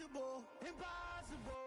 Impossible, impossible.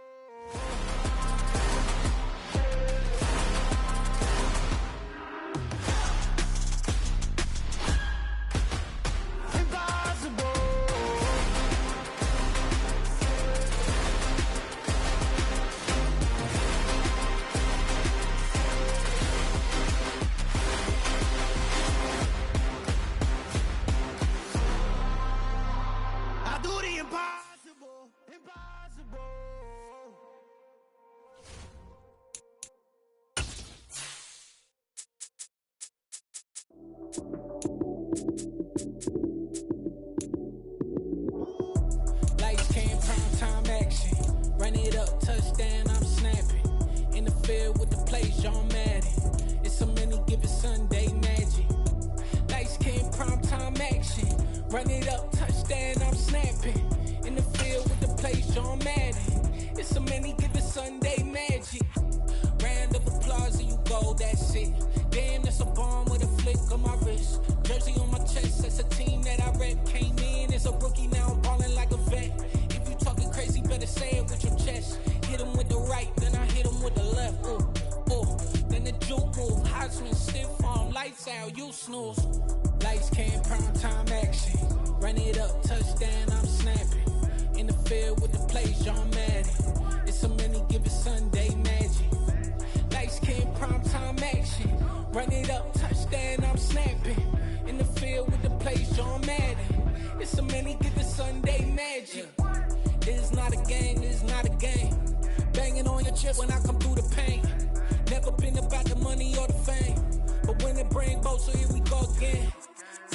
Lights, cam, prime time action. Run it up, touchdown, I'm snapping. In the field with the plays, John Madden. It's a many given Sunday magic. Lights, cam, prime time action. Run it up, touchdown, I'm snapping. In the field with the plays, John Madden. It's a many given Sunday magic. Round of applause and you go, that's it. Damn, that's a bomb with a flick on my wrist. Jersey on my chest, that's a team that I rep. Came in as a rookie, now I'm ballin' like a vet. If you talking crazy, better say it with your chest. Hit him with the right, then I hit him with the left. Ooh, ooh, then the juke move. High swing, stiff arm, lights out, you snooze. Lights, cam, prime time action. Run it up, touchdown, I'm snapping. In the field with the plays, John Madden. It's a many given Sunday magic. Lights, cam, prime time action. Run it up, touchdown, I'm snapping. In the field with the plays, John Madden. It's a many given Sunday magic. This is not a game, this is not a game. Banging on your chest when I come through the pain. Never been about the money or the fame. But when it bring both, so here we go again.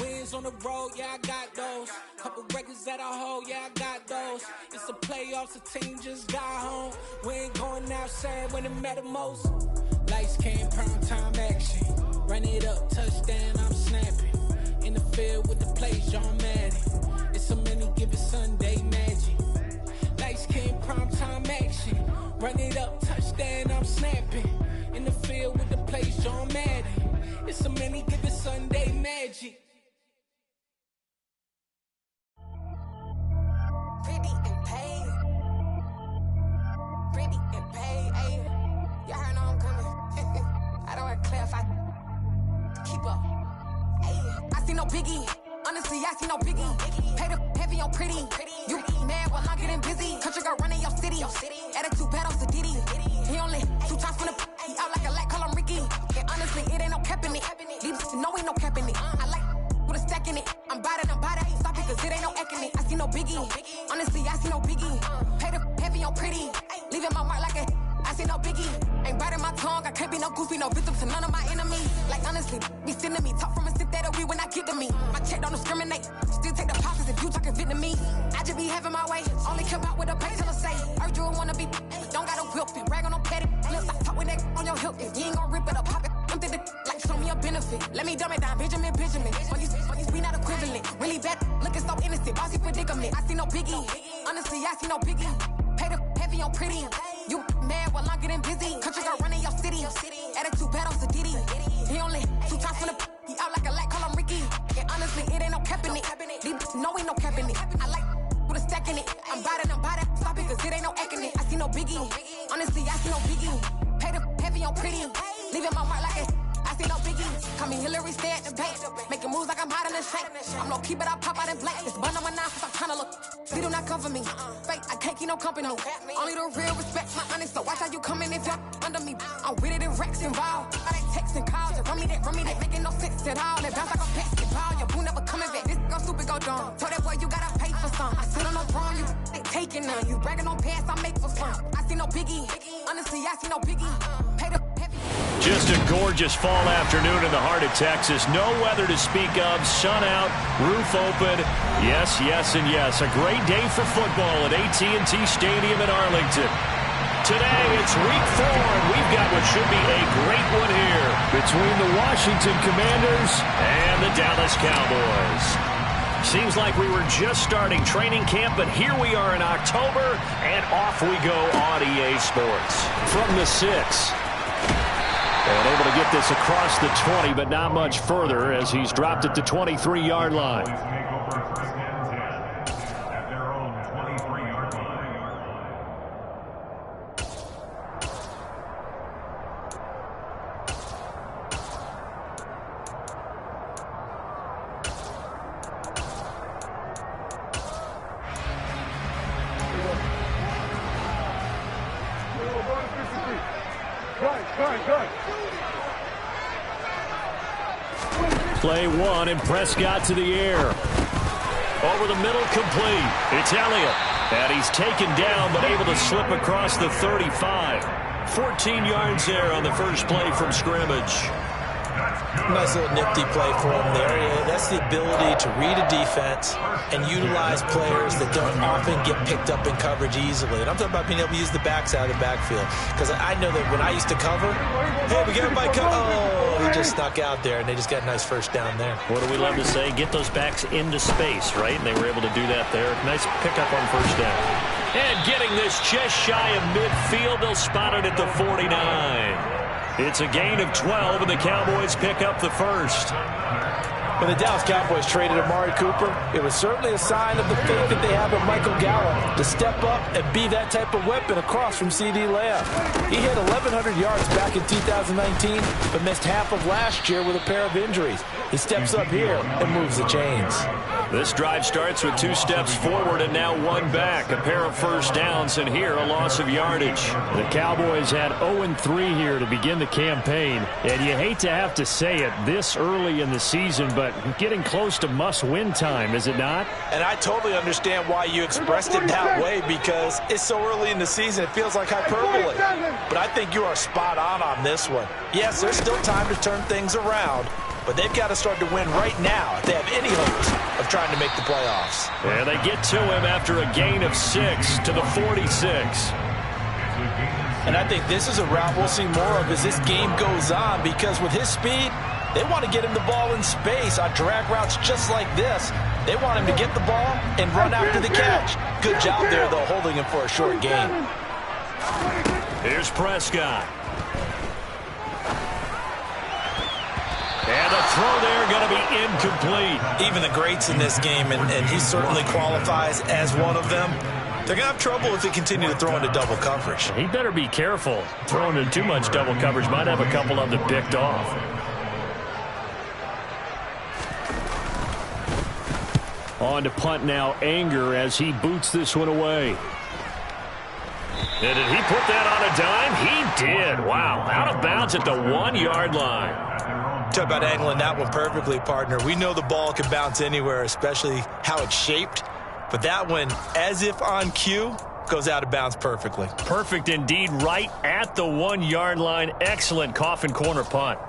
Wins on the road, yeah, I got those. Couple records that I hold, yeah, I got those. It's the playoffs, the team just got home. We ain't going outside when it matter most. Lights, cam, prime time action. Run it up, touchdown, I'm snapping. In the field with the plays, John Madden. It's a many given Sunday magic. Lights, cam, prime time action. Run it up, touchdown, I'm snapping. In the field with the plays, John Madden. It's a many given Sunday magic. Pretty and paid. Pretty and paid, ayy. Y'all heard I'm coming. I don't want to clarify. Keep up. Ayy. I see no biggie. Honestly, I see no biggie. Pay the heavy on pretty. You mad while I'm getting busy. Country girl running your city. Attitude bad off the Diddy. He only 2 times from the he out like a light, call him Ricky. And honestly, it ain't no cap in it. These know ain't no cap in it. I like with a stack in it. I'm bad. Stop it, cause it ain't no eck in it. I see no biggie. Honestly, I see no biggie. Pay the heavy on pretty. Leaving my mark like a I see no biggie. Ain't biting my tongue. I can't be no goofy, no victim to none of my enemies. Like honestly, be sending me talk from a sit that'll be when I get to me. My check don't discriminate. Still take the profits if you talking Vietnamese. I just be having my way. Only come out with a pay till I say. Urge you wanna be, don't got a whip and rag on no petty. Lips, I talk with that on your hip. If you ain't gon' rip it up, pop it. I'm thinking like show me a benefit. Let me dumb it down, Benjamin. For you be not equivalent. Really bad, looking so innocent. Bossy predicament. I see no biggie. Honestly, I see no biggie. Pay the heavy on pretty. You mad while I'm getting busy. Country girl running your city. Attitude bad off the Diddy. He only 2 times from the he out like a light, call him Ricky. And honestly, it ain't no cap in it. These know ain't no cap in it. I like with a stack in it. I'm bad. Stop it, cause it ain't no eck in it. I see no biggie. Honestly, I see no biggie. Pay the heavy on pretty. Leaving my mark like a I see no biggie. Call me Hillary, stay at the bank. Making moves like I'm hiding in shape. I'm low key, but I pop out in black. It's bun on my knife, I'm trying to look. They do not cover me. Fake, I can't keep no company. Only the real respect my honest. So watch how you coming if you're under me. I'm with it and Rex involved. I like texting calls. Just run me that. Making no sense at all. That bounce like a basketball. Your boo never coming back. This go stupid, go dumb. Told that boy you gotta pay for some. I sit on no throne, you ain't taking none. You bragging on pants, I make for fun. I see no biggie. Honestly, I see no biggie. Pay the heavy. Just a gorgeous fall afternoon in the heart of Texas. No weather to speak of. Sun out, roof open. Yes, yes, and yes. A great day for football at AT&T Stadium in Arlington. Today, it's week 4, and we've got what should be a great one here between the Washington Commanders and the Dallas Cowboys. Seems like we were just starting training camp, but here we are in October, and off we go on EA Sports. From the 6. And able to get this across the 20, but not much further as he's dropped it to 23-yard line. Play one, and Prescott to the air. Over the middle, complete. It's Elliott. And he's taken down, but able to slip across the 35. 14 yards there on the first play from scrimmage. Nice little nifty play for him there. That's the ability to read a defense and utilize players that don't often get picked up in coverage easily. And I'm talking about being able to use the backside of the backfield. Because I know that when I used to cover, hey, we got everybody cover. Oh, he just snuck out there, and they just got a nice first down there. What do we love to say? Get those backs into space, right? And they were able to do that there. Nice pickup on first down. And getting this just shy of midfield, they'll spot it at the 49. It's a gain of 12, and the Cowboys pick up the first. When the Dallas Cowboys traded Amari Cooper, it was certainly a sign of the faith that they have in Michael Gallup to step up and be that type of weapon across from C.D. Lamb. He hit 1,100 yards back in 2019, but missed half of last year with a pair of injuries. He steps up here and moves the chains. This drive starts with 2 steps forward and now 1 back. A pair of first downs, and here a loss of yardage. The Cowboys had 0-3 here to begin the campaign. And you hate to have to say it this early in the season, but getting close to must-win time, is it not? And I totally understand why you expressed it that way, because it's so early in the season it feels like hyperbole. But I think you are spot on this one. Yes, there's still time to turn things around, but they've got to start to win right now if they have any hopes of trying to make the playoffs. And they get to him after a gain of 6 to the 46. And I think this is a route we'll see more of as this game goes on, because with his speed, they want to get him the ball in space on drag routes just like this. They want him to get the ball and run after the catch. Good job there, though, holding him for a short gain. Here's Prescott. And the throw there going to be incomplete. Even the greats in this game, and he certainly qualifies as one of them, they're going to have trouble if they continue to throw into double coverage. He better be careful. Throwing in too much double coverage might have a couple of them picked off. On to punt now, Anger, as he boots this one away. And did he put that on a dime? He did. Wow. Out of bounds at the 1-yard line. Talk about angling that one perfectly, partner. We know the ball can bounce anywhere, especially how it's shaped. But that one, as if on cue, goes out of bounds perfectly. Perfect indeed, right at the 1-yard line. Excellent coffin corner punt.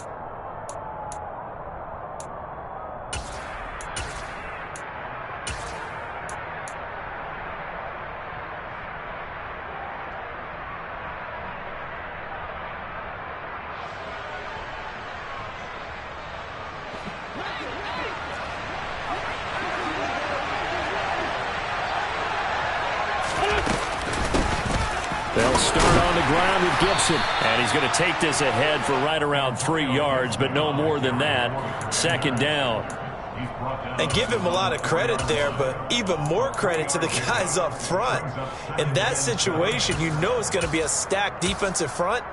They'll start on the ground with Gibson. And he's going to take this ahead for right around 3 yards, but no more than that. Second down. And give him a lot of credit there, but even more credit to the guys up front. In that situation, you know it's going to be a stacked defensive front.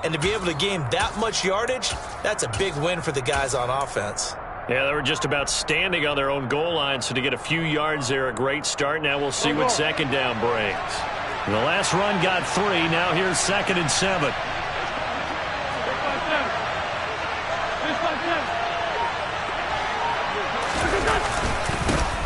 And to be able to gain that much yardage, that's a big win for the guys on offense. Yeah, they were just about standing on their own goal line, so to get a few yards there, a great start. Now we'll see what second down brings. The last run got 3. Now here's 2nd and 7.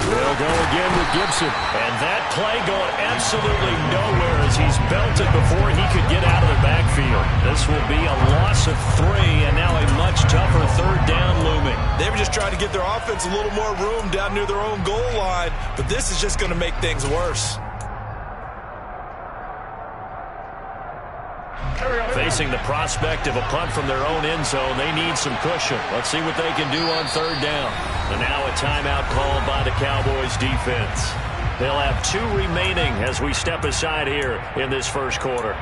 They'll go again with Gibson. And that play going absolutely nowhere as he's belted before he could get out of the backfield. This will be a loss of 3, and now a much tougher third down looming. They were just trying to give their offense a little more room down near their own goal line, but this is just going to make things worse. Facing the prospect of a punt from their own end zone, they need some cushion. Let's see what they can do on third down. And now a timeout called by the Cowboys defense. They'll have 2 remaining as we step aside here in this first quarter.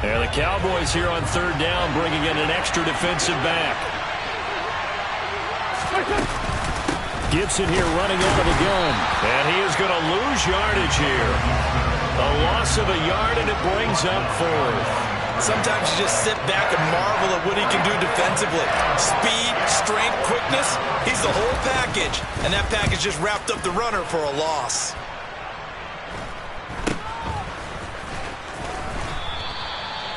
And the Cowboys here on third down, bringing in an extra defensive back. Gibson here running out of the gun. And he is going to lose yardage here. A loss of a yard, and it brings up 4th. Sometimes you just sit back and marvel at what he can do defensively. Speed, strength, quickness, he's the whole package. And that package just wrapped up the runner for a loss.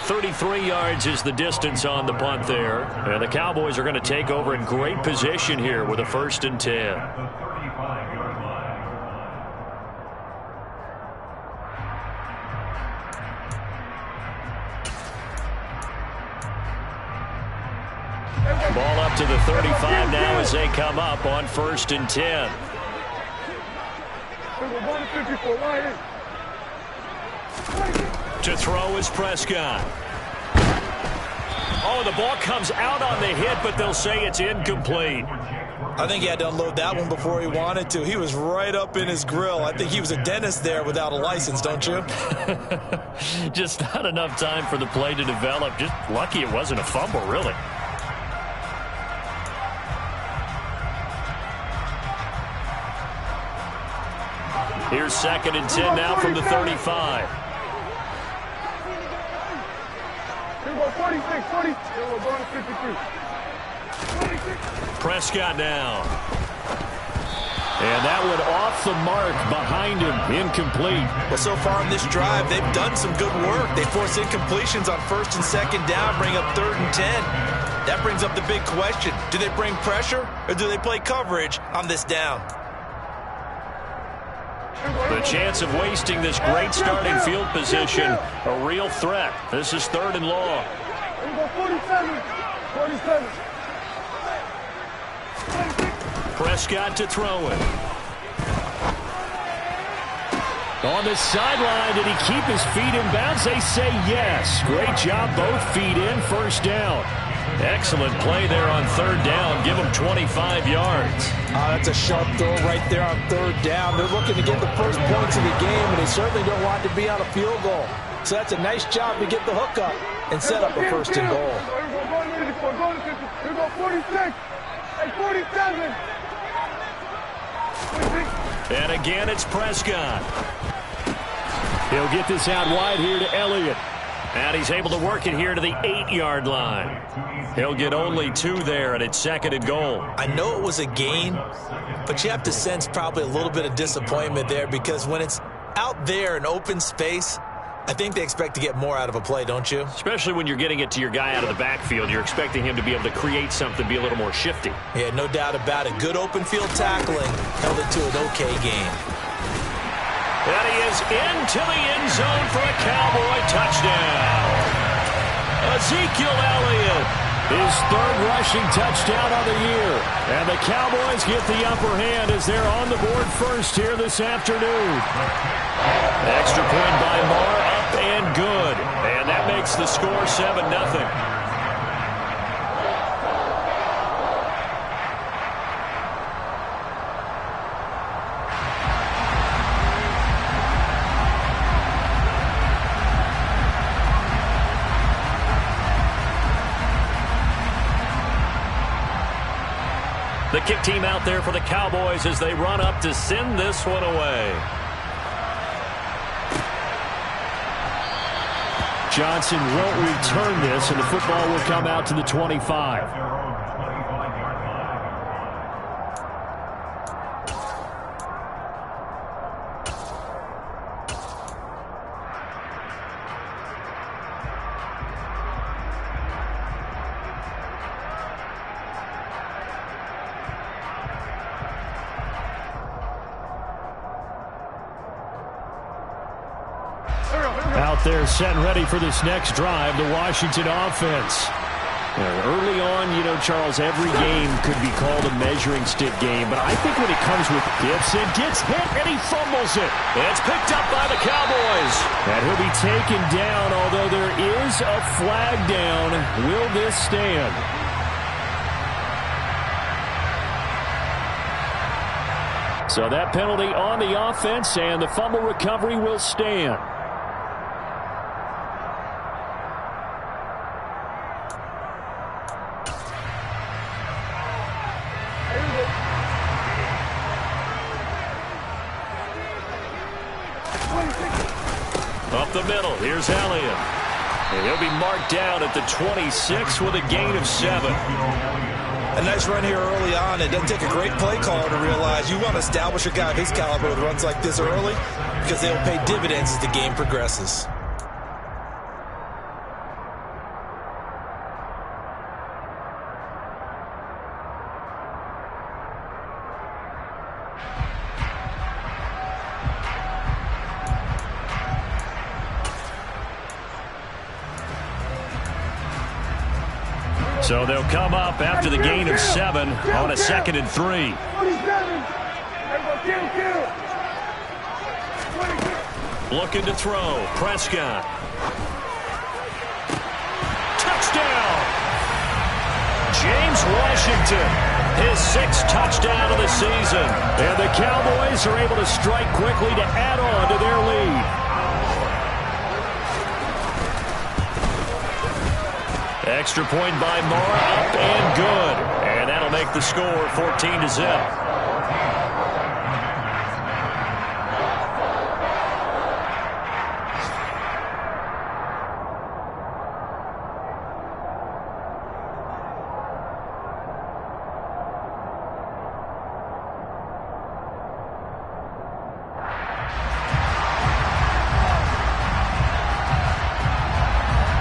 .33 yards is the distance on the punt there. And the Cowboys are going to take over in great position here with a 1st and 10. Ball up to the 35 now as they come up on 1st and 10. To throw is Prescott. Oh, the ball comes out on the hit, but they'll say it's incomplete. I think he had to unload that one before he wanted to. He was right up in his grill. I think he was a dentist there without a license, don't you? Just not enough time for the play to develop. Just lucky it wasn't a fumble, really. Here's 2nd and 10 now from the 35. Prescott now. And that one off the mark behind him. Incomplete. Well, so far in this drive, they've done some good work. They force incompletions on 1st and 2nd down, bring up 3rd and 10. That brings up the big question. Do they bring pressure or do they play coverage on this down? The chance of wasting this great starting field position, a real threat. This is 3rd and long. 47. Prescott to throw it. On the sideline, did he keep his feet in bounds? They say yes. Great job, both feet in, 1st down. Excellent play there on 3rd down. Give him 25 yards. That's a sharp throw right there on 3rd down. They're looking to get the first points of the game, and they certainly don't want to be on a field goal. So that's a nice job to get the hook up and set up a 1st and goal. We go 46 and 47. And again, it's Prescott. He'll get this out wide here to Elliott. And he's able to work it here to the 8-yard line. He'll get only 2 there, and it's 2nd and goal. I know it was a gain, but you have to sense probably a little bit of disappointment there because when it's out there in open space, I think they expect to get more out of a play, don't you? Especially when you're getting it to your guy out of the backfield. You're expecting him to be able to create something, be a little more shifty. Yeah, no doubt about it. Good open field tackling held it to an okay game. And he is into the end zone for a Cowboy touchdown. Ezekiel Elliott, his 3rd rushing touchdown of the year. And the Cowboys get the upper hand as they're on the board first here this afternoon. Extra point by Marr, up and good. And that makes the score 7-0. The kick team out there for the Cowboys as they run up to send this one away. Johnson won't return this, and the football will come out to the 25. They're set and ready for this next drive, the Washington offense. Early on, you know, Charles, every game could be called a measuring stick game, but I think when it comes with Gibson, gets hit and he fumbles it. It's picked up by the Cowboys. And he'll be taken down, although there is a flag down. Will this stand? So that penalty on the offense, and the fumble recovery will stand. Up the middle, here's Elliott. And he'll be marked down at the 26 with a gain of 7. A nice run here early on. It doesn't take a great play caller to realize you want to establish a guy of his caliber with runs like this early because they'll pay dividends as the game progresses. So they'll come up after the gain of 7 on a 2nd and 3. Looking to throw. Prescott. Touchdown! James Washington, his 6th touchdown of the season. And the Cowboys are able to strike quickly to add on to their lead. Extra point by Moore, up and good. And that'll make the score 14-0.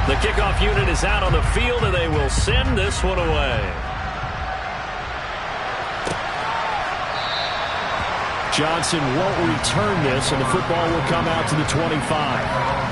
The kickoff unit is out on the field, and they will send this one away. Johnson won't return this, and the football will come out to the 25.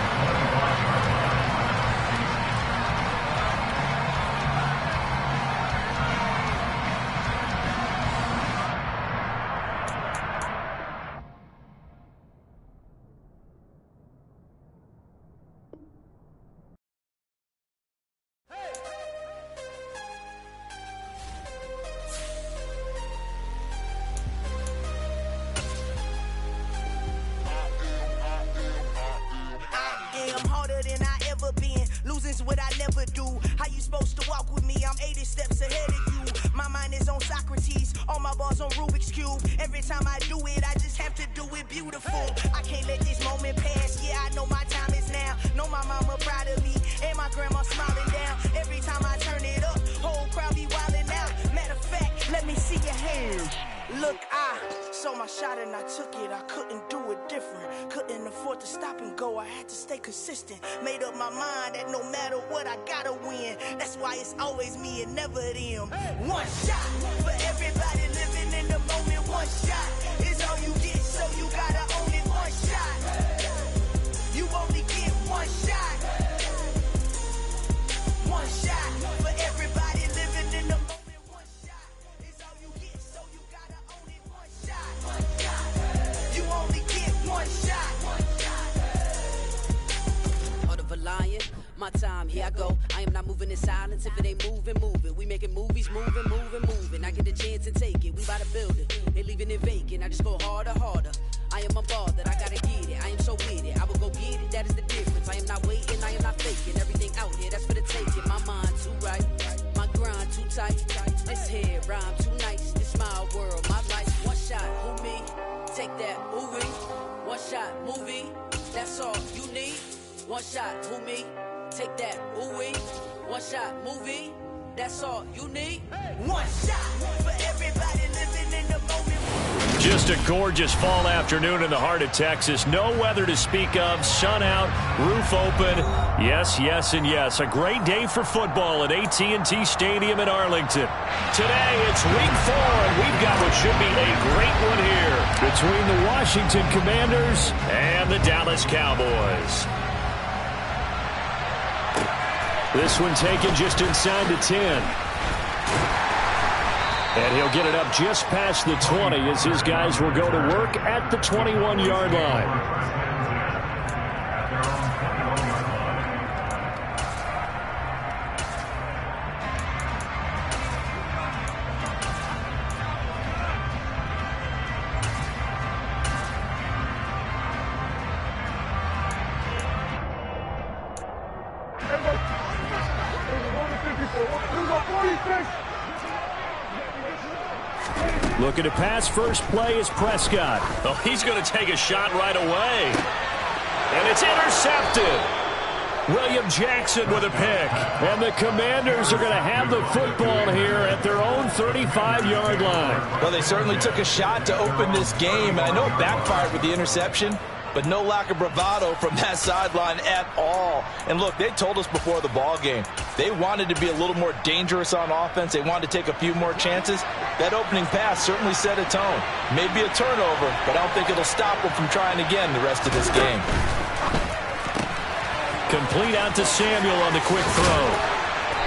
Made up my mind that no matter what I gotta win. That's why it's always me and never them. One shot for everybody living in the moment. One shot is all you get, so you gotta own it. One shot, you only get one shot. One shot for everybody living in the moment. One shot is all you get, so you gotta own it. One shot, you only get one shot. Lion, my time, here I go. I am not moving in silence. If it ain't moving, moving. We making movies, moving, moving, moving. I get a chance and take it. We bout to build it. They leaving it vacant. I just go harder, harder. I am unbothered. I gotta get it. I am so with it. I will go get it. That is the difference. I am not waiting. I am not faking. Everything out here, that's for the taking. My mind too right. My grind too tight. This head rhyme too nice. This my world, my life. One shot, who me? Take that, movie. One shot, movie. That's all you need. One shot, who me? Take that, ooh-wee. One shot, movie. That's all you need. One shot for everybody living in the moment. Just a gorgeous fall afternoon in the heart of Texas. No weather to speak of. Sun out, roof open. Yes, yes, and yes. A great day for football at AT&T Stadium in Arlington. Today, it's week 4, and we've got what should be a great one here between the Washington Commanders and the Dallas Cowboys. This one taken just inside the 10. And he'll get it up just past the 20 as his guys will go to work at the 21-yard line. Looking to pass, first play is Prescott. Oh, he's going to take a shot right away. And it's intercepted. William Jackson with a pick. And the Commanders are going to have the football here at their own 35-yard line. Well, they certainly took a shot to open this game. And I know it backfired with the interception, but no lack of bravado from that sideline at all. And look, they told us before the ball game, they wanted to be a little more dangerous on offense. They wanted to take a few more chances. That opening pass certainly set a tone. Maybe a turnover, but I don't think it'll stop them from trying again the rest of this game. Complete out to Samuel on the quick throw.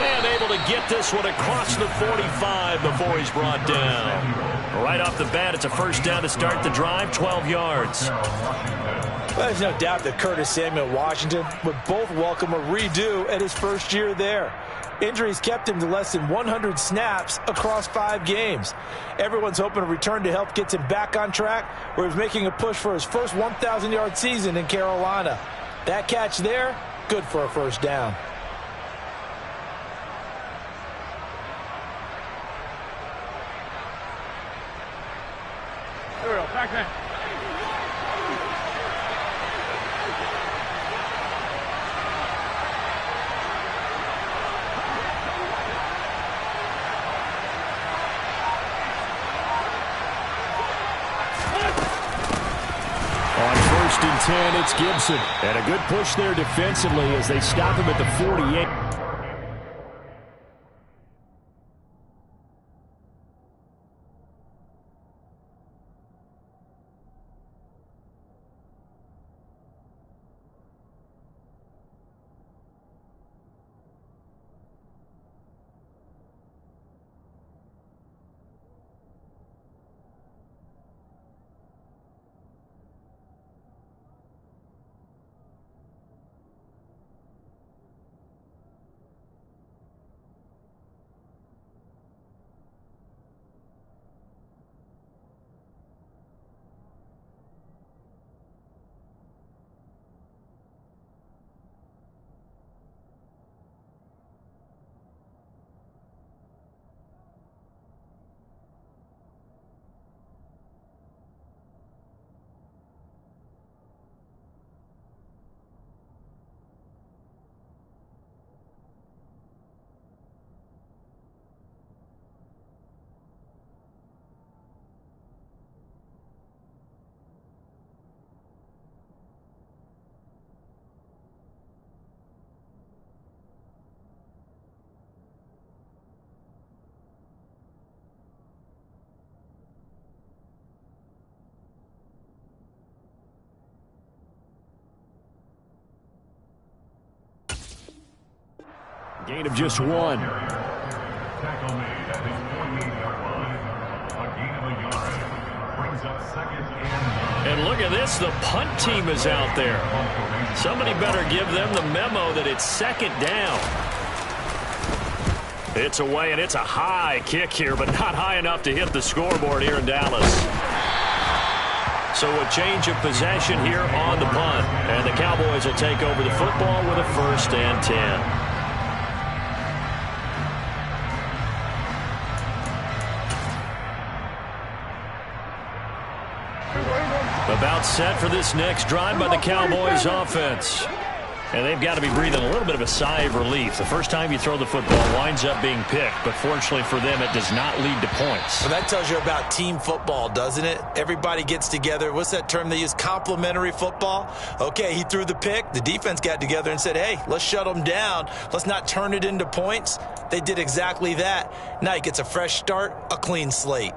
And able to get this one across the 45 before he's brought down. Right off the bat, it's a first down to start the drive, 12 yards. Well, there's no doubt that Curtis Samuel Washington would both welcome a redo at his first year there. Injuries kept him to less than 100 snaps across 5 games. Everyone's hoping a return to health gets him back on track, where he's making a push for his first 1,000-yard season in Carolina. That catch there, good for a first down. There we go, back man. On 1st and 10, it's Gibson. And a good push there defensively as they stop him at the 48. Gain of just 1. Tackle made at his 48-yard line. A gain of a yard. Brings up 2nd and 9. And look at this, the punt team is out there. Somebody better give them the memo that it's 2nd down. It's away, and it's a high kick here, but not high enough to hit the scoreboard here in Dallas. So a change of possession here on the punt. And the Cowboys will take over the football with a 1st and 10. About set for this next drive by the Cowboys offense. And they've got to be breathing a little bit of a sigh of relief. The first time you throw the football winds up being picked, but fortunately for them, it does not lead to points. Well, that tells you about team football, doesn't it? Everybody gets together. What's that term they use? Complementary football. Okay, he threw the pick. The defense got together and said, hey, let's shut them down. Let's not turn it into points. They did exactly that. Now he gets a fresh start, a clean slate.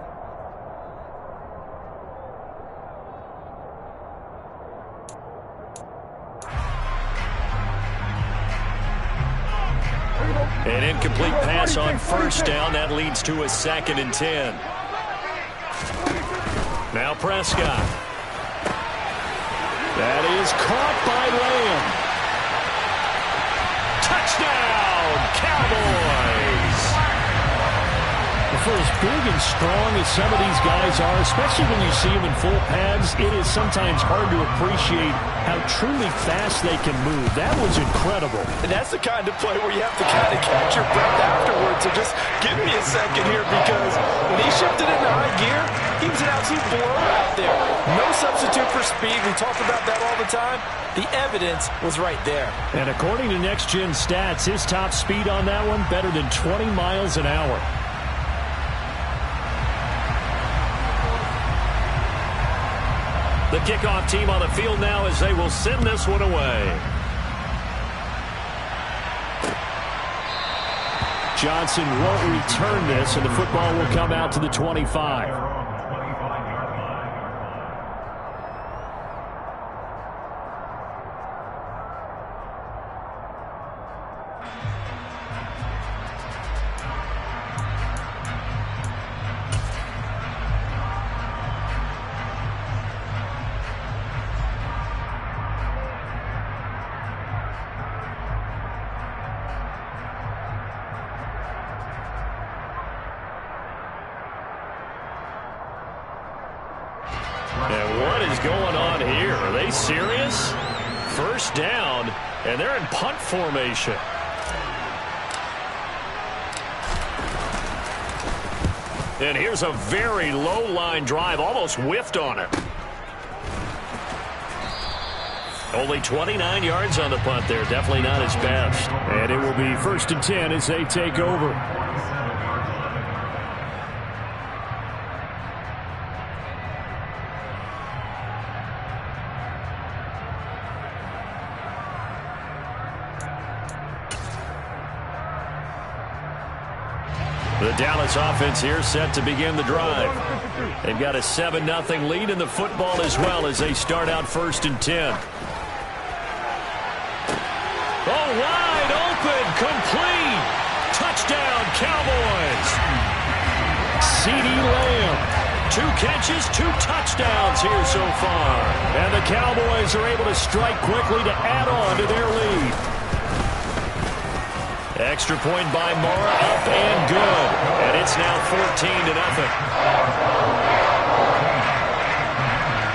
An incomplete pass on 1st down. That leads to a 2nd and 10. Now Prescott. That is caught by Lamb. Touchdown, Cowboys! For his big and strong as some of these guys are, especially when you see them in full pads, it is sometimes hard to appreciate how truly fast they can move. That was incredible. And that's the kind of play where you have to kind of catch your breath afterwards. So just give me a second here, because when he shifted into high gear, he was an absolute blur out there. No substitute for speed. We talked about that all the time. The evidence was right there. And according to Next Gen Stats, his top speed on that one, better than 20 miles an hour. The kickoff team on the field now as they will send this one away. Johnson won't return this, and the football will come out to the 25. And what is going on here? Are they serious? First down, and they're in punt formation. And here's a very low line drive, almost whiffed on it. Only 29 yards on the punt there. Definitely not his best. And it will be 1st and 10 as they take over. The Dallas offense here set to begin the drive. They've got a 7-0 lead in the football as well as they start out 1st and 10. Oh, wide open, complete. Touchdown, Cowboys. CeeDee Lamb. 2 catches, 2 touchdowns here so far. And the Cowboys are able to strike quickly to add on to their lead. Extra point by Mara, up and good. And it's now 14-0.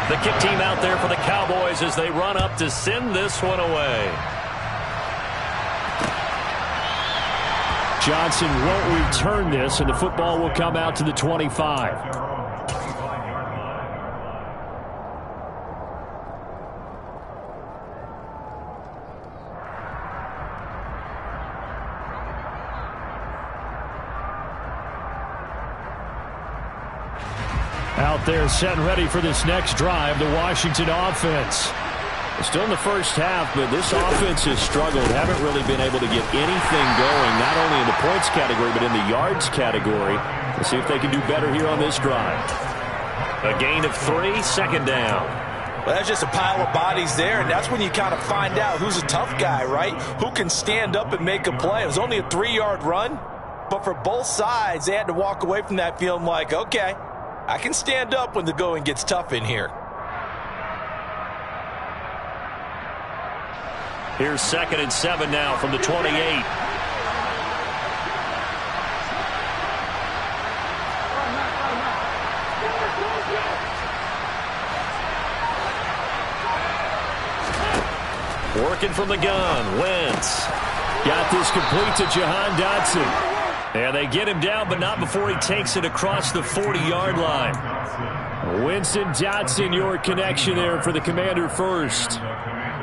The kick team out there for the Cowboys as they run up to send this one away. Johnson won't return this, and the football will come out to the 25. Out there set and ready for this next drive, the Washington offense. Still in the first half, but this offense has struggled. Haven't really been able to get anything going, not only in the points category, but in the yards category. Let's see if they can do better here on this drive. A gain of 3, 2nd down. Well, that's just a pile of bodies there, and that's when you kind of find out who's a tough guy, right? Who can stand up and make a play. It was only a 3-yard run, but for both sides, they had to walk away from that feeling like, okay, I can stand up when the going gets tough in here. Here's 2nd and 7 now from the 28. Working from the gun, Wentz. Got this complete to Jahan Dotson. And they get him down, but not before he takes it across the 40-yard line. Winston Dotson, your connection there for the Commander first.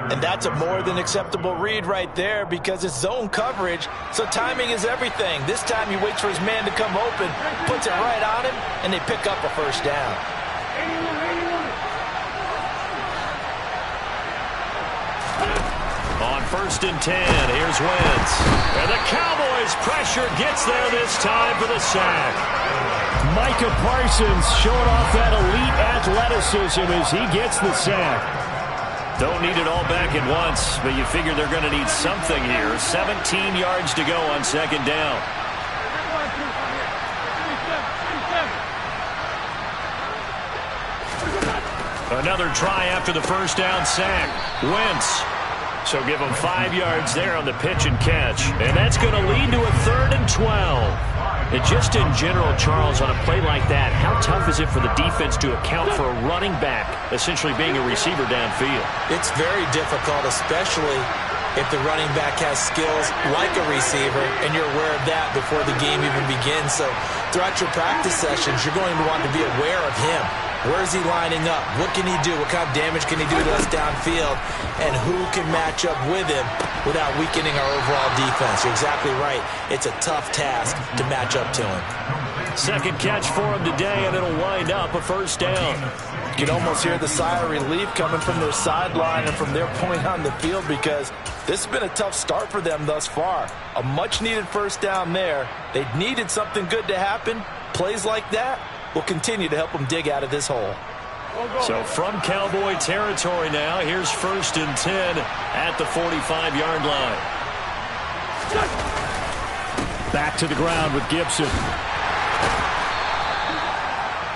And that's a more than acceptable read right there because it's zone coverage, so timing is everything. This time he waits for his man to come open, puts it right on him, and they pick up a 1st down. On 1st and 10, here's Wentz. And the Cowboys' pressure gets there this time for the sack. Micah Parsons showing off that elite athleticism as he gets the sack. Don't need it all back at once, but you figure they're going to need something here. 17 yards to go on 2nd down. Another try after the 1st down sack. Wentz. So give them 5 yards there on the pitch and catch. And that's going to lead to a 3rd and 12. And just in general, Charles, on a play like that, how tough is it for the defense to account for a running back essentially being a receiver downfield? It's very difficult, especially if the running back has skills like a receiver, and you're aware of that before the game even begins. So throughout your practice sessions, you're going to want to be aware of him. Where is he lining up? What can he do? What kind of damage can he do to us downfield? And who can match up with him without weakening our overall defense? You're exactly right. It's a tough task to match up to him. Second catch for him today, and it'll wind up a first down. You can almost hear the sigh of relief coming from their sideline and from their point on the field, because this has been a tough start for them thus far. A much-needed first down there. They needed something good to happen. Plays like that will continue to help them dig out of this hole. So from Cowboy territory now, here's 1st and 10 at the 45-yard line. Back to the ground with Gibson.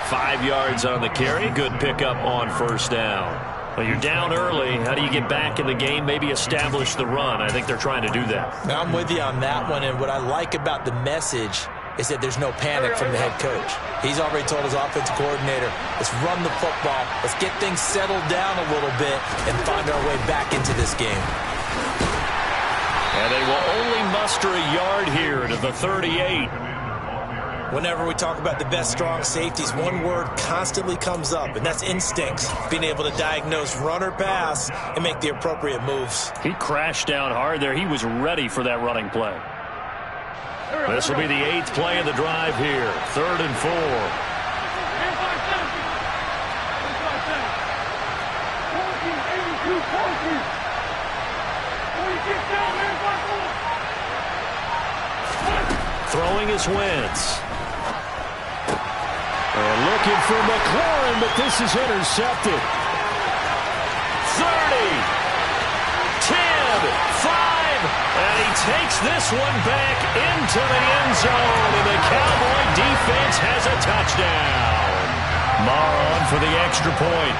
5 yards on the carry. Good pickup on first down. Well, you're down early. How do you get back in the game? Maybe establish the run. I think they're trying to do that. I'm with you on that one, and what I like about the message is that there's no panic from the head coach. He's already told his offensive coordinator, let's run the football, let's get things settled down a little bit and find our way back into this game. And they will only muster a yard here to the 38. Whenever we talk about the best strong safeties, one word constantly comes up, and that's instincts. Being able to diagnose run or pass and make the appropriate moves. He crashed down hard there. He was ready for that running play. This will be the 8th play of the drive here. 3rd and 4. Throwing his Wentz. And looking for McLaurin, but this is intercepted. 30, 10, 5, and he takes this one back into the end zone, and the Cowboy defense has a touchdown. Marr on for the extra point.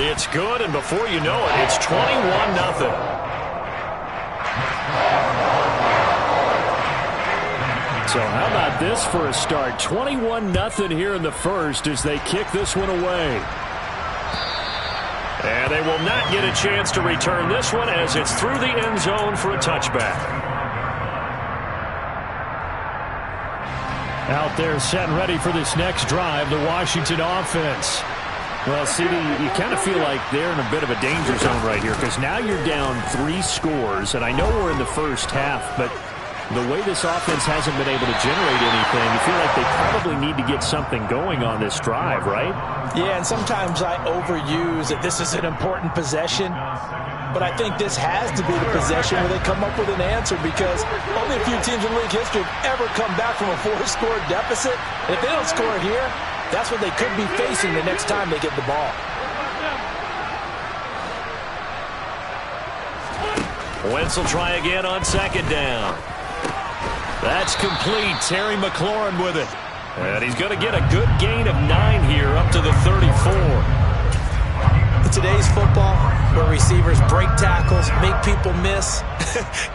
It's good, and before you know it, it's 21-0. So how about this for a start? 21-0 here in the first as they kick this one away. And they will not get a chance to return this one as it's through the end zone for a touchback. Out there set and ready for this next drive, the Washington offense. Well, CD, you kind of feel like they're in a bit of a danger zone right here because now you're down 3 scores, and I know we're in the first half, but the way this offense hasn't been able to generate anything, you feel like they probably need to get something going on this drive, right? Yeah, and sometimes I overuse that this is an important possession, but I think this has to be the possession where they come up with an answer, because only a few teams in league history have ever come back from a 4-score deficit. And if they don't score here, that's what they could be facing the next time they get the ball. Wentz will try again on 2nd down. That's complete. Terry McLaurin with it. And he's going to get a good gain of 9 here up to the 34. In today's football, where receivers break tackles, make people miss,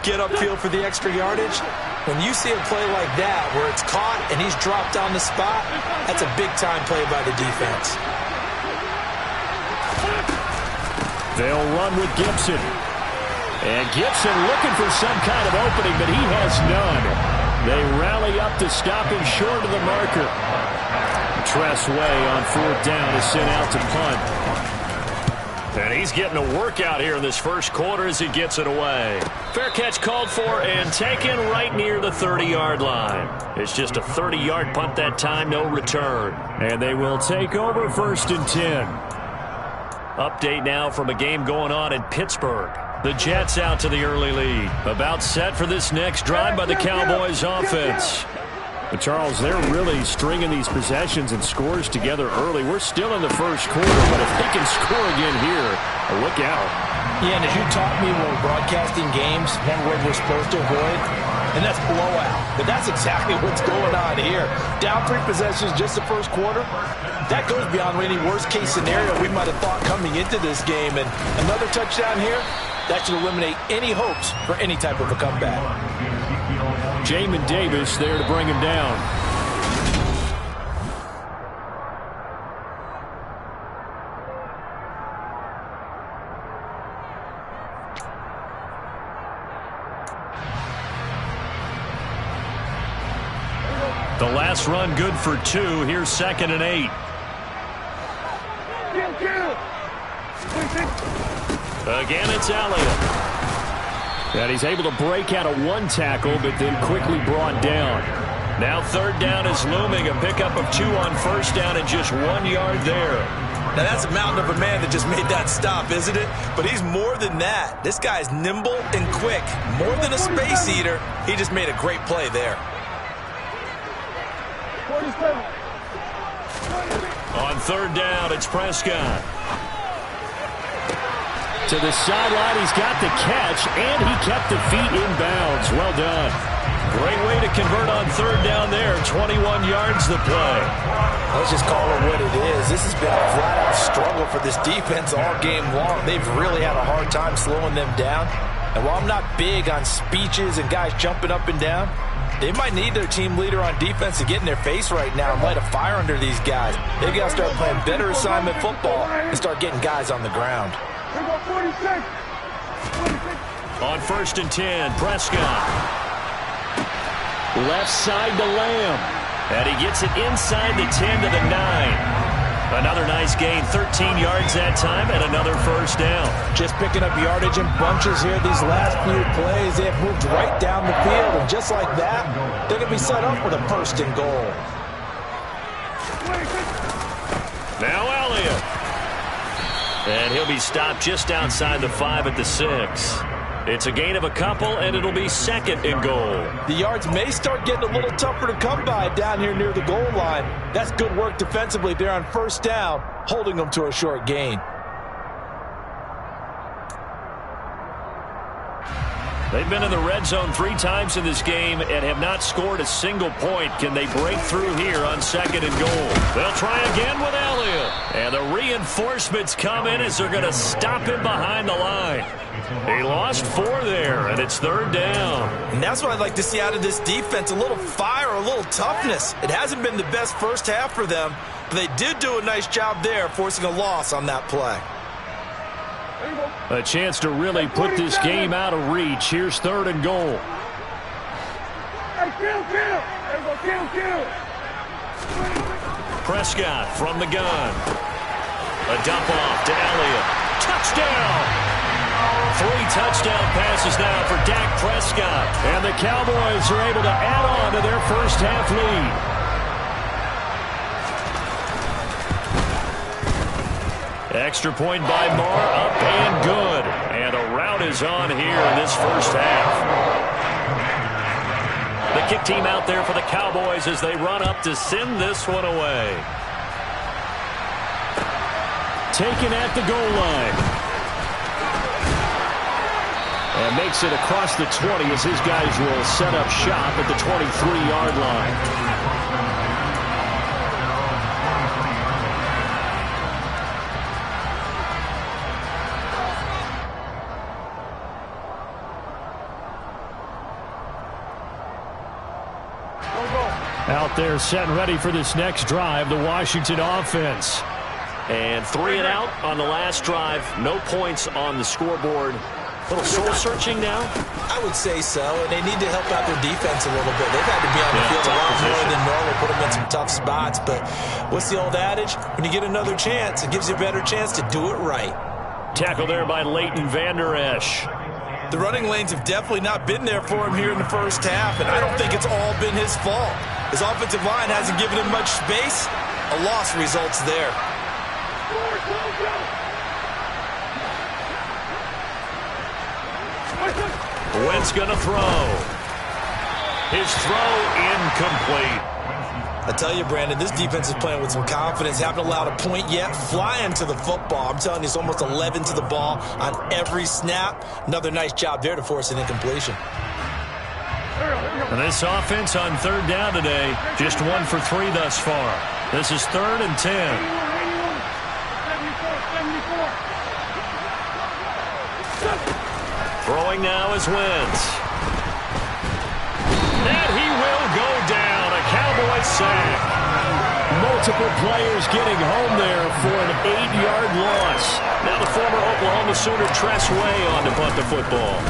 get upfield for the extra yardage, when you see a play like that where it's caught and he's dropped on the spot, that's a big-time play by the defense. They'll run with Gibson. And Gibson looking for some kind of opening, but he has none. They rally up to stop him short of the marker. Tress Way on 4th down is sent out to punt. And he's getting a workout here in this first quarter as he gets it away. Fair catch called for and taken right near the 30-yard line. It's just a 30-yard punt that time, no return. And they will take over 1st and 10. Update now from a game going on in Pittsburgh. The Jets out to the early lead. About set for this next drive by the Cowboys offense. But Charles, they're really stringing these possessions and scores together early. We're still in the first quarter, but if they can score again here, look out. Yeah, and as you taught me when we're broadcasting games, one word we're supposed to avoid, and that's blowout. But that's exactly what's going on here. Down 3 possessions just the first quarter. That goes beyond any worst-case scenario we might have thought coming into this game. And another touchdown here, That should eliminate any hopes for any type of a comeback. Jamin Davis there to bring him down. The last run good for 2. Here's 2nd and 8. Again, it's Elliott. And he's able to break out of 1 tackle, but then quickly brought down. Now 3rd down is looming. A pickup of 2 on 1st down and just 1 yard there. Now, that's a mountain of a man that just made that stop, isn't it? But he's more than that. This guy's nimble and quick. More than a space eater. He just made a great play there. 47. On 3rd down, it's Prescott. To the sideline, he's got the catch, and he kept the feet in bounds. Well done. Great way to convert on 3rd down there. 21 yards the play. Let's just call it what it is. This has been a flat-out struggle for this defense all game long. They've really had a hard time slowing them down. And while I'm not big on speeches and guys jumping up and down, they might need their team leader on defense to get in their face right now and light a fire under these guys. They've got to start playing better assignment football and start getting guys on the ground. On 1st and 10, Prescott. Left side to Lamb. And he gets it inside the 10 to the 9. Another nice gain, 13 yards that time, and another 1st down. Just picking up yardage in bunches here these last few plays. They have moved right down the field, and just like that, they're going to be set up with a 1st and goal. Now Elliott. And he'll be stopped just outside the 5 at the 6. It's a gain of a couple, and it'll be 2nd and goal. The yards may start getting a little tougher to come by down here near the goal line. That's good work defensively there on 1st down, holding them to a short gain. They've been in the red zone 3 times in this game and have not scored a single point. Can they break through here on 2nd and goal? They'll try again with Elliott. And the reinforcements come in as they're going to stop him behind the line. He lost 4 there, and it's 3rd down. And that's what I'd like to see out of this defense, a little fire, a little toughness. It hasn't been the best first half for them, but they did do a nice job there, forcing a loss on that play. A chance to really put this game out of reach. Here's 3rd and goal. Prescott from the gun. A dump off to Elliott. Touchdown! 3 touchdown passes now for Dak Prescott. And the Cowboys are able to add on to their first half lead. Extra point by Marr, up and good. And a rout is on here in this first half. The kick team out there for the Cowboys as they run up to send this one away. Taken at the goal line. And makes it across the 20 as his guys will set up shop at the 23-yard line. Out there set and ready for this next drive, the Washington offense. And 3 and out on the last drive. No points on the scoreboard. A little soul-searching now? I would say so, and they need to help out their defense a little bit. They've had to be on the field a lot more than normal, put them in some tough spots. But what's the old adage? When you get another chance, it gives you a better chance to do it right. Tackle there by Leighton Vander Esch. The running lanes have definitely not been there for him here in the first half, and I don't think it's all been his fault. His offensive line hasn't given him much space. A loss results there. Wentz going to throw. His throw incomplete. I tell you, Brandon, this defense is playing with some confidence. Haven't allowed a point yet. Flying to the football. I'm telling you, it's almost 11 to the ball on every snap. Another nice job there to force an incompletion. And this offense on 3rd down today, just 1 for 3 thus far. This is 3rd and 10. throwing now is Wentz. And he will go down. A Cowboy sack. Multiple players getting home there for an 8-yard loss. Now the former Oklahoma Sooner Tress Way on to punt the football.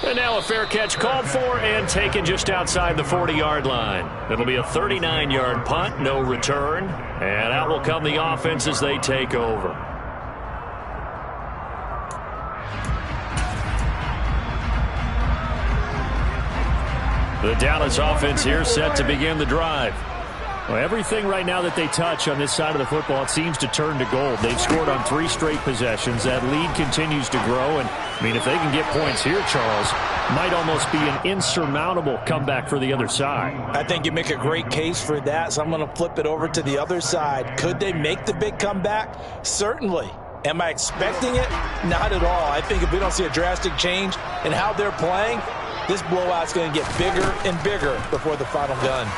And now a fair catch called for and taken just outside the 40-yard line. It'll be a 39-yard punt, no return. And out will come the offense as they take over. The Dallas offense here set to begin the drive. Well, everything right now that they touch on this side of the football, it seems to turn to gold. They've scored on 3 straight possessions. That lead continues to grow. And, I mean, if they can get points here, Charles, might almost be an insurmountable comeback for the other side. I think you make a great case for that, so I'm going to flip it over to the other side. Could they make the big comeback? Certainly. Am I expecting it? Not at all. I think if we don't see a drastic change in how they're playing, this blowout's going to get bigger and bigger before the final gun.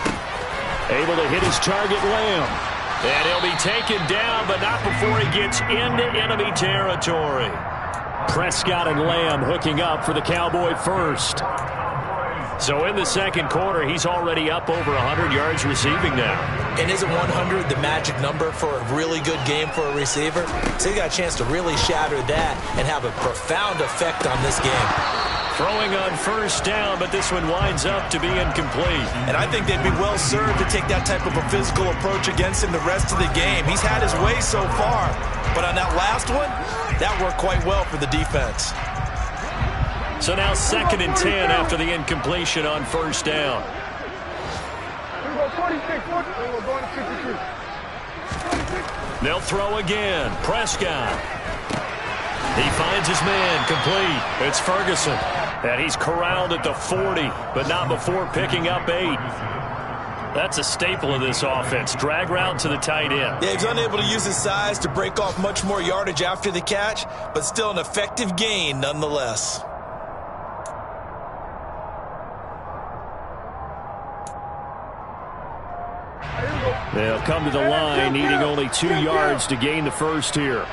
Able to hit his target, Lamb. And he'll be taken down, but not before he gets into enemy territory. Prescott and Lamb hooking up for the Cowboy first. So in the second quarter, he's already up over 100 yards receiving now. And isn't 100 the magic number for a really good game for a receiver? So he got a chance to really shatter that and have a profound effect on this game. Throwing on first down, but this one winds up to be incomplete. And I think they'd be well served to take that type of a physical approach against him the rest of the game. He's had his way so far, but on that last one, that worked quite well for the defense. So now 2nd and 10 after the incompletion on first down. They'll throw again. Prescott. He finds his man, complete. It's Ferguson. And he's corralled at the 40, but not before picking up 8. That's a staple of this offense. Drag route to the tight end. Yeah, he's unable to use his size to break off much more yardage after the catch, but still an effective gain nonetheless. They'll come to the line, needing only 2 yards to gain the first here.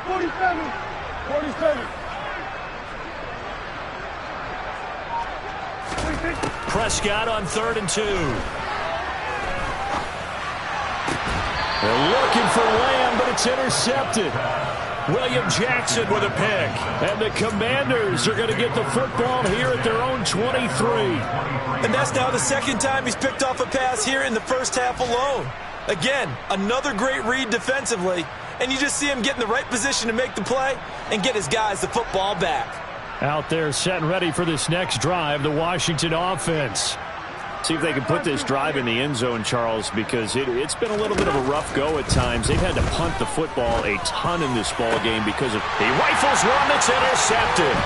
47. 47. Prescott on 3rd and 2. They're looking for Lamb, but it's intercepted. William Jackson with a pick. And the Commanders are going to get the football here at their own 23. And that's now the 2nd time he's picked off a pass here in the first half alone. Again, another great read defensively. And you just see him get in the right position to make the play and get his guys the football back. Out there set and ready for this next drive, the Washington offense. See if they can put this drive in the end zone, Charles, because it's been a little bit of a rough go at times. They've had to punt the football a ton in this ball game because of... He rifles one that's intercepted.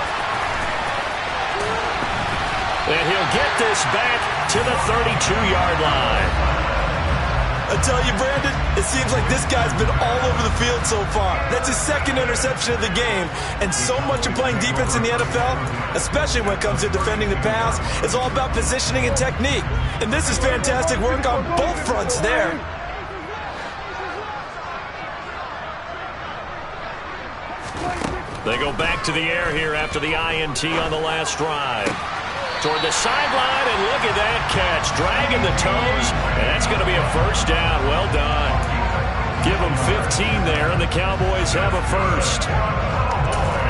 And he'll get this back to the 32-yard line. I tell you, Brandon, it seems like this guy's been all over the field so far. That's his 2nd interception of the game. And so much of playing defense in the NFL, especially when it comes to defending the pass, is all about positioning and technique. And this is fantastic work on both fronts there. They go back to the air here after the INT on the last drive. Toward the sideline, and look at that catch. Dragging the toes, and that's going to be a first down. Well done. Give them 15 there, and the Cowboys have a first.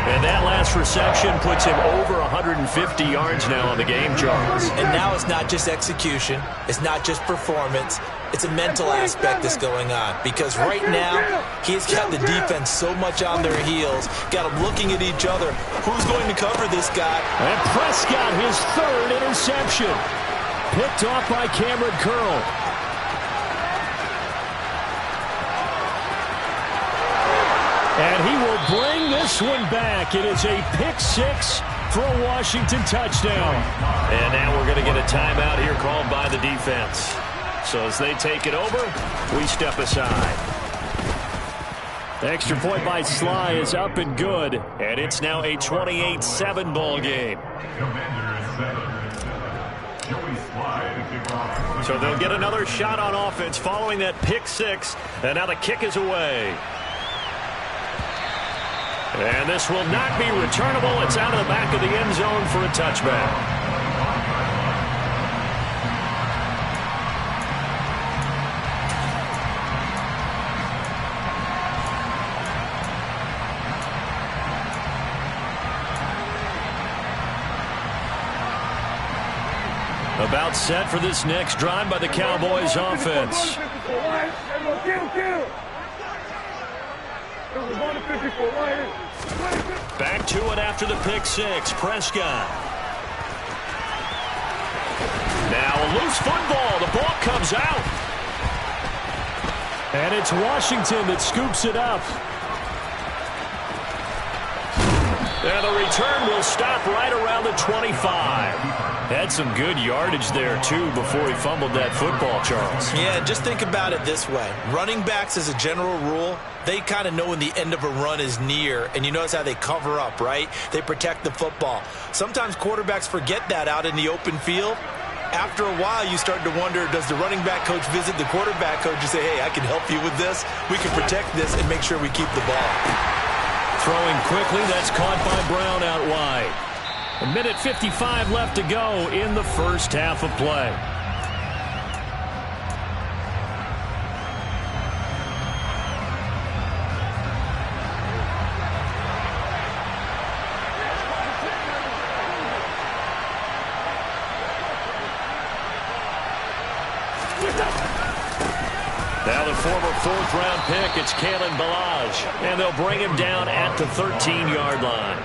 And that last reception puts him over 150 yards now on the game, Charles. And now it's not just execution. It's not just performance. It's a mental aspect that's going on. Because right now, he's got the defense so much on their heels, got them looking at each other. Who's going to cover this guy? And Prescott, his 3rd interception. Picked off by Cameron Curl. And he will bring this one back. It is a pick 6 for a Washington touchdown. And now we're going to get a timeout here called by the defense. So as they take it over, we step aside. The extra point by Sly is up and good. And it's now a 28-7 ball game. So they'll get another shot on offense following that pick 6. And now the kick is away. And this will not be returnable. It's out of the back of the end zone for a touchback. About set for this next drive by the Cowboys offense. Back to it after the pick six. Prescott. Now a loose football. The ball comes out. And it's Washington that scoops it up. And the return will stop right around the 25. Had some good yardage there, too, before he fumbled that football, Charles. Yeah, just think about it this way. Running backs, as a general rule, they kind of know when the end of a run is near, and you notice how they cover up, right? They protect the football. Sometimes quarterbacks forget that out in the open field. After a while, you start to wonder, does the running back coach visit the quarterback coach and say, hey, I can help you with this. We can protect this and make sure we keep the ball. Throwing quickly, that's caught by Brown out wide. 1:55 left to go in the first half of play. Now the former fourth-round pick, it's Kalen Ballage, and they'll bring him down at the 13-yard line.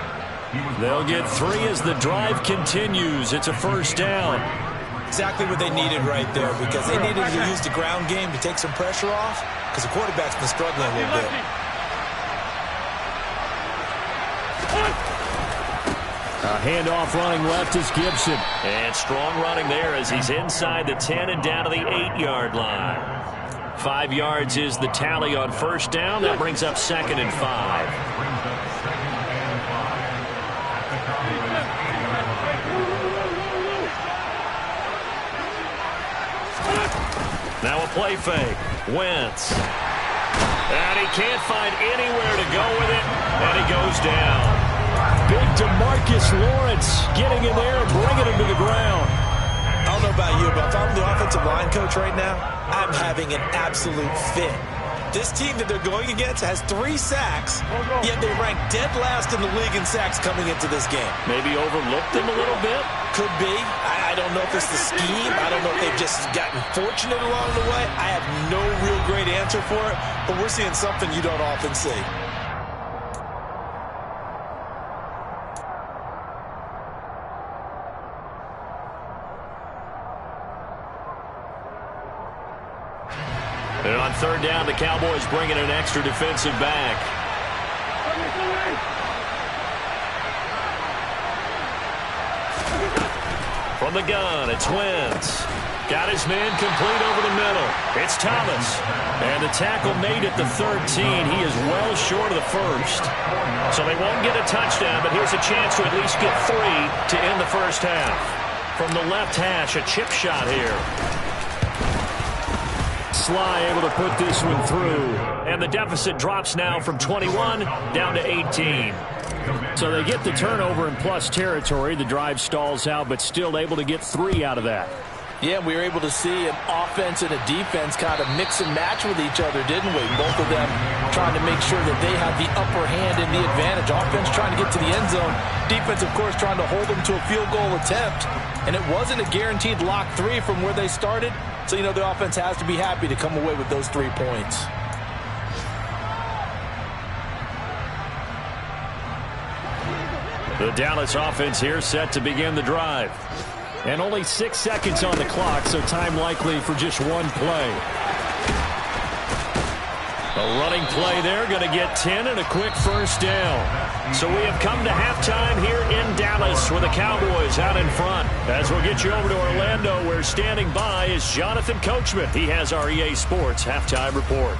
They'll get 3 as the drive continues. It's a first down. Exactly what they needed right there, because they needed to use the ground game to take some pressure off, because the quarterback's been struggling a little bit. A handoff running left is Gibson. And strong running there as he's inside the 10 and down to the 8-yard line. 5 yards is the tally on first down. That brings up 2nd and 5. Now a play fake. Wentz. And he can't find anywhere to go with it. And he goes down. Big DeMarcus Lawrence getting in there and bringing him to the ground. I don't know about you, but if I'm the offensive line coach right now, I'm having an absolute fit. This team that they're going against has 3 sacks, yet they rank dead last in the league in sacks coming into this game. Maybe overlooked them a little bit? Could be. I don't know if it's the scheme. I don't know if they've just gotten fortunate along the way. I have no real great answer for it, but we're seeing something you don't often see. And on third down, the Cowboys bring in an extra defensive back. From the gun, it's Wentz. Got his man complete over the middle. It's Thomas. And the tackle made at the 13. He is well short of the first. So they won't get a touchdown, but here's a chance to at least get 3 to end the first half. From the left hash, a chip shot here. Sly able to put this one through. And the deficit drops now from 21 down to 18. So they get the turnover in plus territory. The drive stalls out, but still able to get 3 out of that. Yeah, we were able to see an offense and a defense kind of mix and match with each other, didn't we? Both of them trying to make sure that they have the upper hand and the advantage. Offense trying to get to the end zone. Defense, of course, trying to hold them to a field goal attempt. And it wasn't a guaranteed lock 3 from where they started. So, you know, the offense has to be happy to come away with those 3 points. The Dallas offense here set to begin the drive. And only 6 seconds on the clock, so time likely for just 1 play. A running play there, going to get 10 and a quick first down. So we have come to halftime here in Dallas with the Cowboys out in front. As we'll get you over to Orlando, where standing by is Jonathan Coachman. He has our EA Sports halftime report.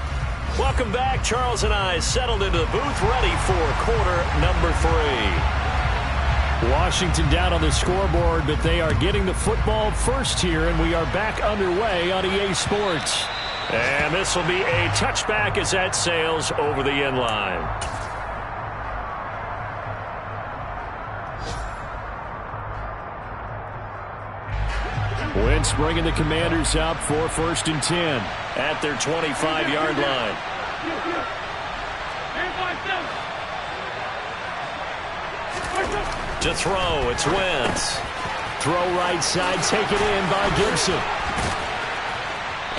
Welcome back. Charles and I settled into the booth, ready for quarter number 3. Washington down on the scoreboard, but they are getting the football first here, and we are back underway on EA Sports. And this will be a touchback as that sails over the end line. Wentz bringing the Commanders up for 1st and 10 at their 25-yard line. To throw, it's Wentz. Throw right side, taken in by Gibson.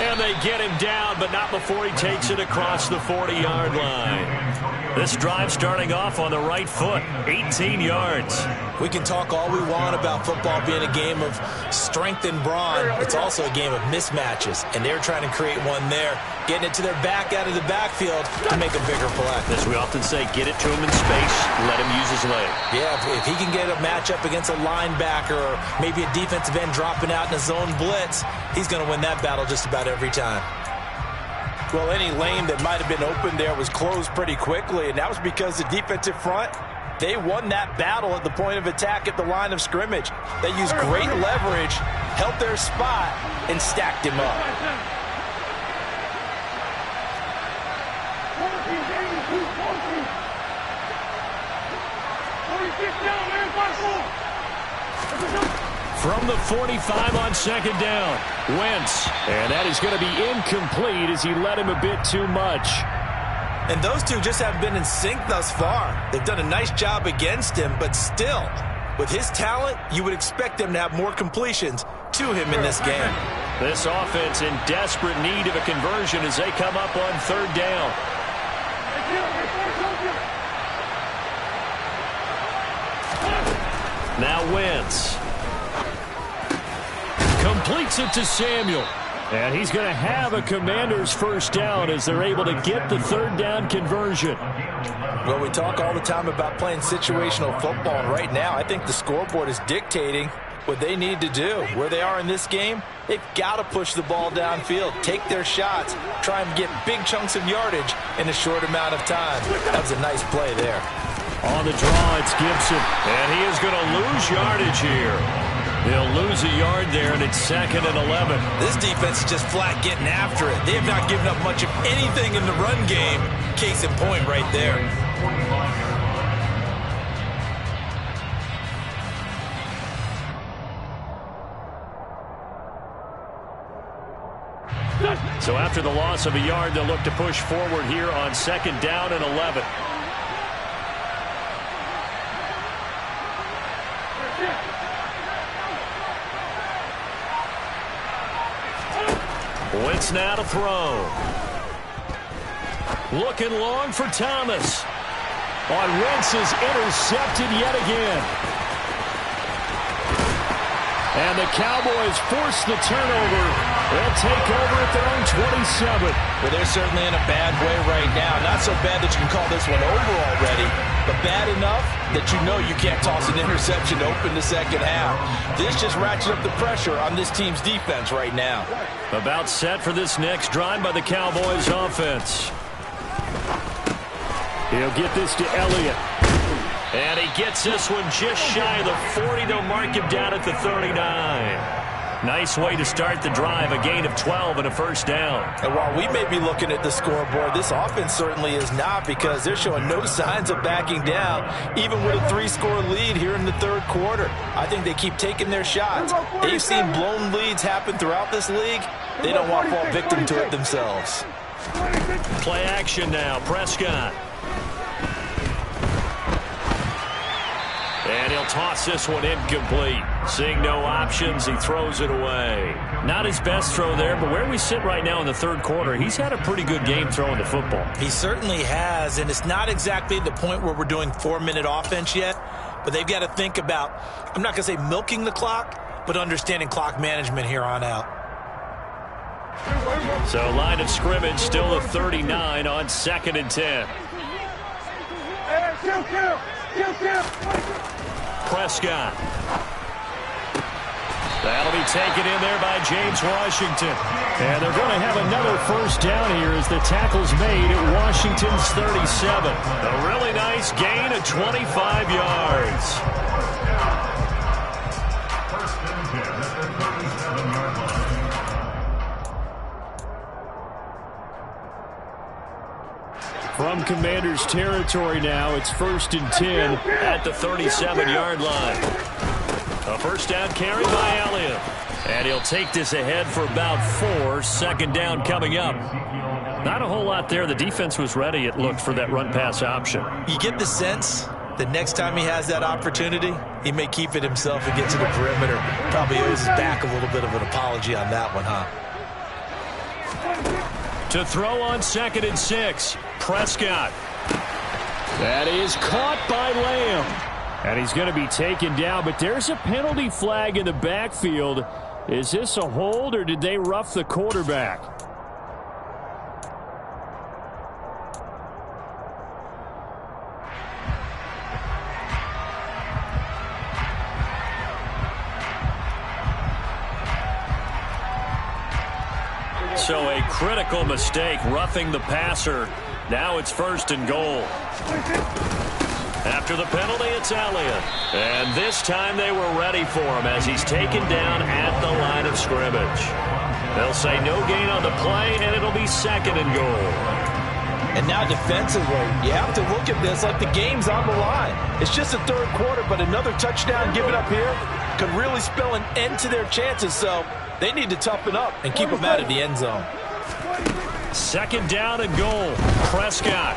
And they get him down, but not before he takes it across the 40-yard line. This drive starting off on the right foot, 18 yards. We can talk all we want about football being a game of strength and brawn. It's also a game of mismatches, and they're trying to create one there, getting it to their back out of the backfield to make a bigger play. As we often say, get it to him in space, let him use his leg. Yeah, if he can get a matchup against a linebacker or maybe a defensive end dropping out in a zone blitz, he's going to win that battle just about every time. Well, any lane that might have been open there was closed pretty quickly, and that was because the defensive front, they won that battle at the point of attack at the line of scrimmage. They used great leverage, held their spot, and stacked him up. From the 45 on 2nd down, Wentz. And that is going to be incomplete as he led him a bit too much. And those two just haven't been in sync thus far. They've done a nice job against him, but still, with his talent, you would expect them to have more completions to him in this game. This offense in desperate need of a conversion as they come up on 3rd down. Now Wentz. Completes it to Samuel. And he's going to have a Commander's 1st down as they're able to get the 3rd down conversion. Well, we talk all the time about playing situational football, and right now I think the scoreboard is dictating what they need to do. Where they are in this game, they've got to push the ball downfield, take their shots, try and get big chunks of yardage in a short amount of time. That was a nice play there. On the draw, it's Gibson. And he is going to lose yardage here. They'll lose a yard there, and it's 2nd and 11. This defense is just flat getting after it. They have not given up much of anything in the run game. Case in point right there. So after the loss of a yard, they'll look to push forward here on 2nd down and 11. Wentz now to throw. Looking long for Thomas. On Wentz is intercepted yet again. And the Cowboys force the turnover. They'll take over at their own 27. Well, they're certainly in a bad way right now. Not so bad that you can call this one over already, but bad enough that you know you can't toss an interception to open the second half. This just ratchets up the pressure on this team's defense right now. About set for this next drive by the Cowboys offense. He'll get this to Elliott. And he gets this one just shy of the 40. They'll mark him down at the 39. Nice way to start the drive, a gain of 12 and a 1st down. And while we may be looking at the scoreboard, this offense certainly is not, because they're showing no signs of backing down, even with a 3-score lead here in the 3rd quarter. I think they keep taking their shots. They've seen blown leads happen throughout this league. They don't want to fall victim to it themselves. Play action now, Prescott. And he'll toss this one incomplete. Seeing no options, he throws it away. Not his best throw there, but where we sit right now in the 3rd quarter, he's had a pretty good game throwing the football. He certainly has, and it's not exactly the point where we're doing 4-minute offense yet, but they've got to think about, I'm not going to say milking the clock, but understanding clock management here on out. So line of scrimmage still a 39 on 2nd and 10. Prescott. That'll be taken in there by James Washington. And they're going to have another 1st down here as the tackle's made at Washington's 37. A really nice gain of 25 yards. From Commanders territory now, it's 1st and 10 at the 37-yard line. A first down carry by Elliott. And he'll take this ahead for about 4. Second down coming up. Not a whole lot there. The defense was ready, it looked, for that run-pass option. You get the sense that next time he has that opportunity, he may keep it himself and get to the perimeter. Probably owes his back a little bit of an apology on that one, huh? To throw on 2nd and 6. Prescott. That is caught by Lamb. And he's going to be taken down, but there's a penalty flag in the backfield. Is this a hold, or did they rough the quarterback? So a critical mistake, roughing the passer. Now it's 1st and goal. After the penalty, it's Elliott. And this time they were ready for him as he's taken down at the line of scrimmage. They'll say no gain on the play, and it'll be 2nd and goal. And now defensively, you have to look at this like the game's on the line. It's just the 3rd quarter, but another touchdown given up here could really spell an end to their chances. So they need to toughen up and keep them out of the end zone. 2nd down and goal. Prescott.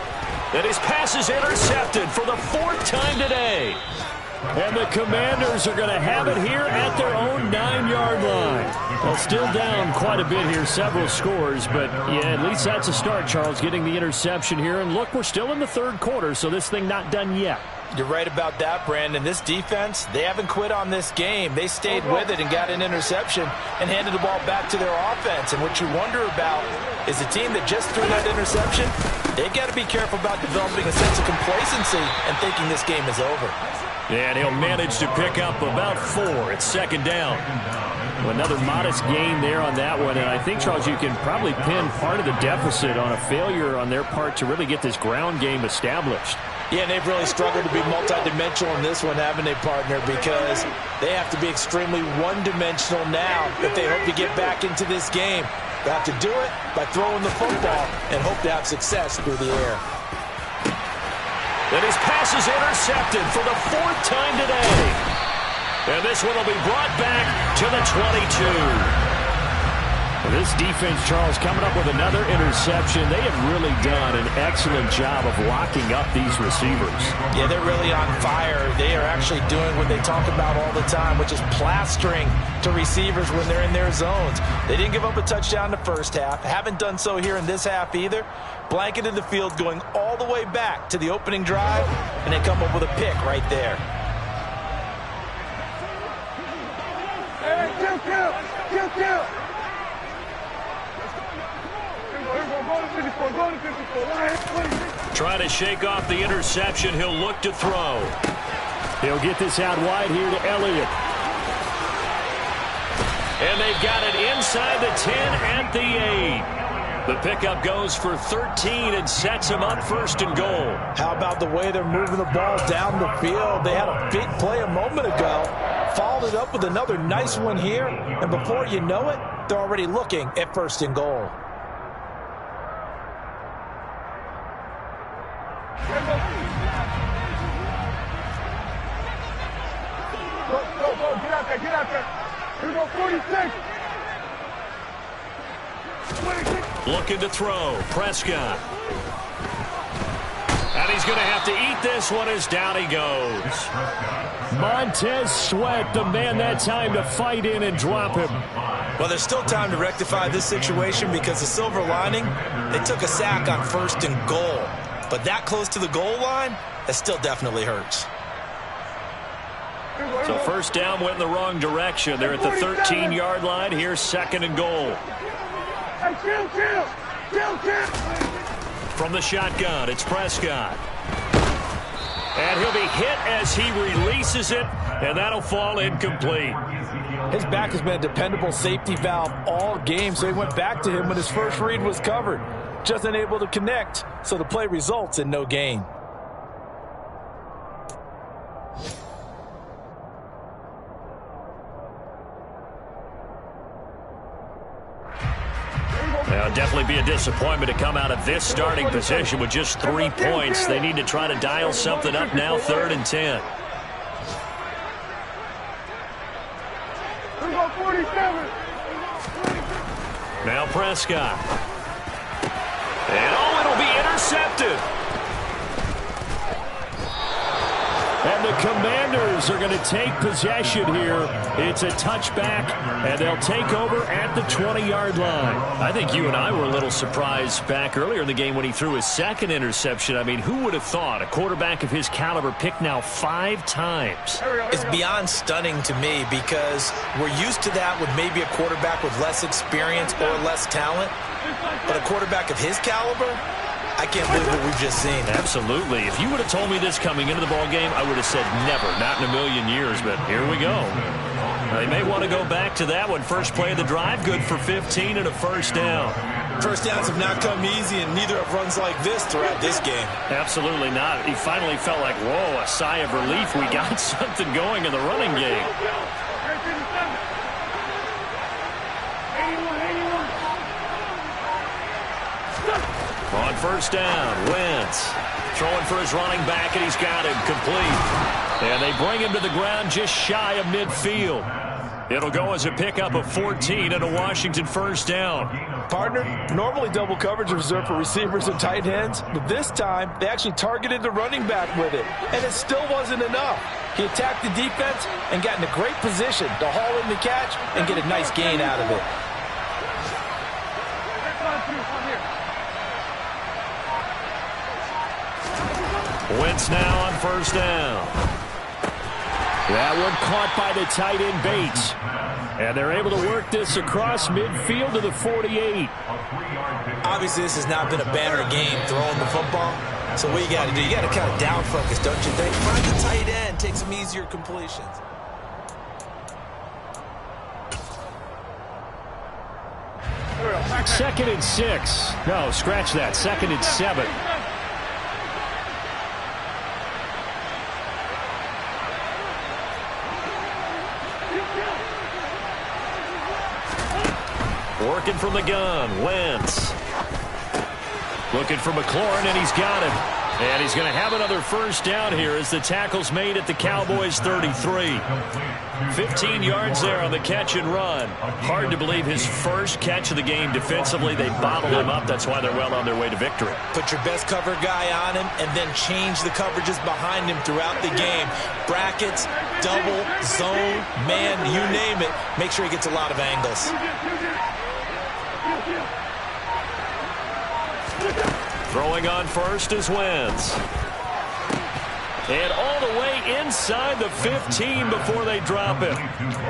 And his pass is intercepted for the 4th time today. And the Commanders are going to have it here at their own 9-yard line. Well, still down quite a bit here, several scores, but yeah, at least that's a start, Charles, getting the interception here. And look, we're still in the 3rd quarter, so this thing not done yet. You're right about that, Brandon. This defense, they haven't quit on this game. They stayed with it and got an interception and handed the ball back to their offense. And what you wonder about is a team that just threw that interception, they've got to be careful about developing a sense of complacency and thinking this game is over. And he'll manage to pick up about 4. It's 2nd down. Well, another modest gain there on that one. And I think, Charles, you can probably pin part of the deficit on a failure on their part to really get this ground game established. Yeah, and they've really struggled to be multidimensional in this one, haven't they, partner? Because they have to be extremely one-dimensional now if they hope to get back into this game. They have to do it by throwing the football and hope to have success through the air. And his pass is intercepted for the 4th time today. And this one will be brought back to the 22. Well, this defense, Charles, coming up with another interception. They have really done an excellent job of locking up these receivers. Yeah, they're really on fire. They are actually doing what they talk about all the time, which is plastering to receivers when they're in their zones. They didn't give up a touchdown in the first half. Haven't done so here in this half either. Blanketed the field going all the way back to the opening drive, and they come up with a pick right there. Kill. Trying to shake off the interception. He'll look to throw. He'll get this out wide here to Elliott. And they've got it inside the 10 at the 8. The pickup goes for 13 and sets him up 1st and goal. How about the way they're moving the ball down the field? They had a big play a moment ago. Followed it up with another nice one here. And before you know it, they're already looking at 1st and goal. Go, get out there. Here we go, 46. Looking to throw. Prescott. And he's going to have to eat this one as down he goes. Montez Sweat, the man that time to fight in and drop him. Well, there's still time to rectify this situation because the silver lining, they took a sack on 1st and goal. But that close to the goal line, that still definitely hurts. So 1st down went in the wrong direction. They're at the 13-yard line. Here's 2nd and goal. From the shotgun, it's Prescott. And he'll be hit as he releases it, and that'll fall incomplete. His back has been a dependable safety valve all game, so he went back to him when his first read was covered. Just unable to connect, so the play results in no gain. It'll definitely be a disappointment to come out of this starting position with just 3 points. They need to try to dial something up now, 3rd and 10. Now Prescott. And oh, it'll be intercepted. And the Commanders are going to take possession here. It's a touchback, and they'll take over at the 20-yard line. I think you and I were a little surprised back earlier in the game when he threw his second interception. I mean, who would have thought a quarterback of his caliber picked now 5 times? It's beyond stunning to me because we're used to that with maybe a quarterback with less experience or less talent. But a quarterback of his caliber, I can't believe what we've just seen. Absolutely. If you would have told me this coming into the ball game, I would have said never, not in a million years, but here we go. They may want to go back to that one. First play of the drive, good for 15 and a first down. First downs have not come easy, and neither have runs like this throughout this game. Absolutely not. He finally felt like, whoa, a sigh of relief. We got something going in the running game. On first down, Wentz throwing for his running back, and he's got him complete. And they bring him to the ground just shy of midfield. It'll go as a pickup of 14 and a Washington first down. Partner, normally double coverage is reserved for receivers and tight ends, but this time they actually targeted the running back with it, and it still wasn't enough. He attacked the defense and got in a great position to haul in the catch and get a nice gain out of it. Wentz now on first down. That one caught by the tight end Bates. And they're able to work this across midfield to the 48. Obviously, this has not been a banner game throwing the football. So what you got to do, you got to kind of down focus, don't you think? Find the tight end, take some easier completions. Second and 6. No, scratch that. Second and 7. Working from the gun, Wentz. Looking for McLaurin, and he's got him. And he's going to have another first down here as the tackle's made at the Cowboys' 33. 15 yards there on the catch and run. Hard to believe his first catch of the game defensively. They bottled him up. That's why they're well on their way to victory. Put your best cover guy on him and then change the coverages behind him throughout the game. Brackets, double, zone, man, you name it. Make sure he gets a lot of angles. Throwing on first is Wentz. And all the way inside the 15 before they drop him.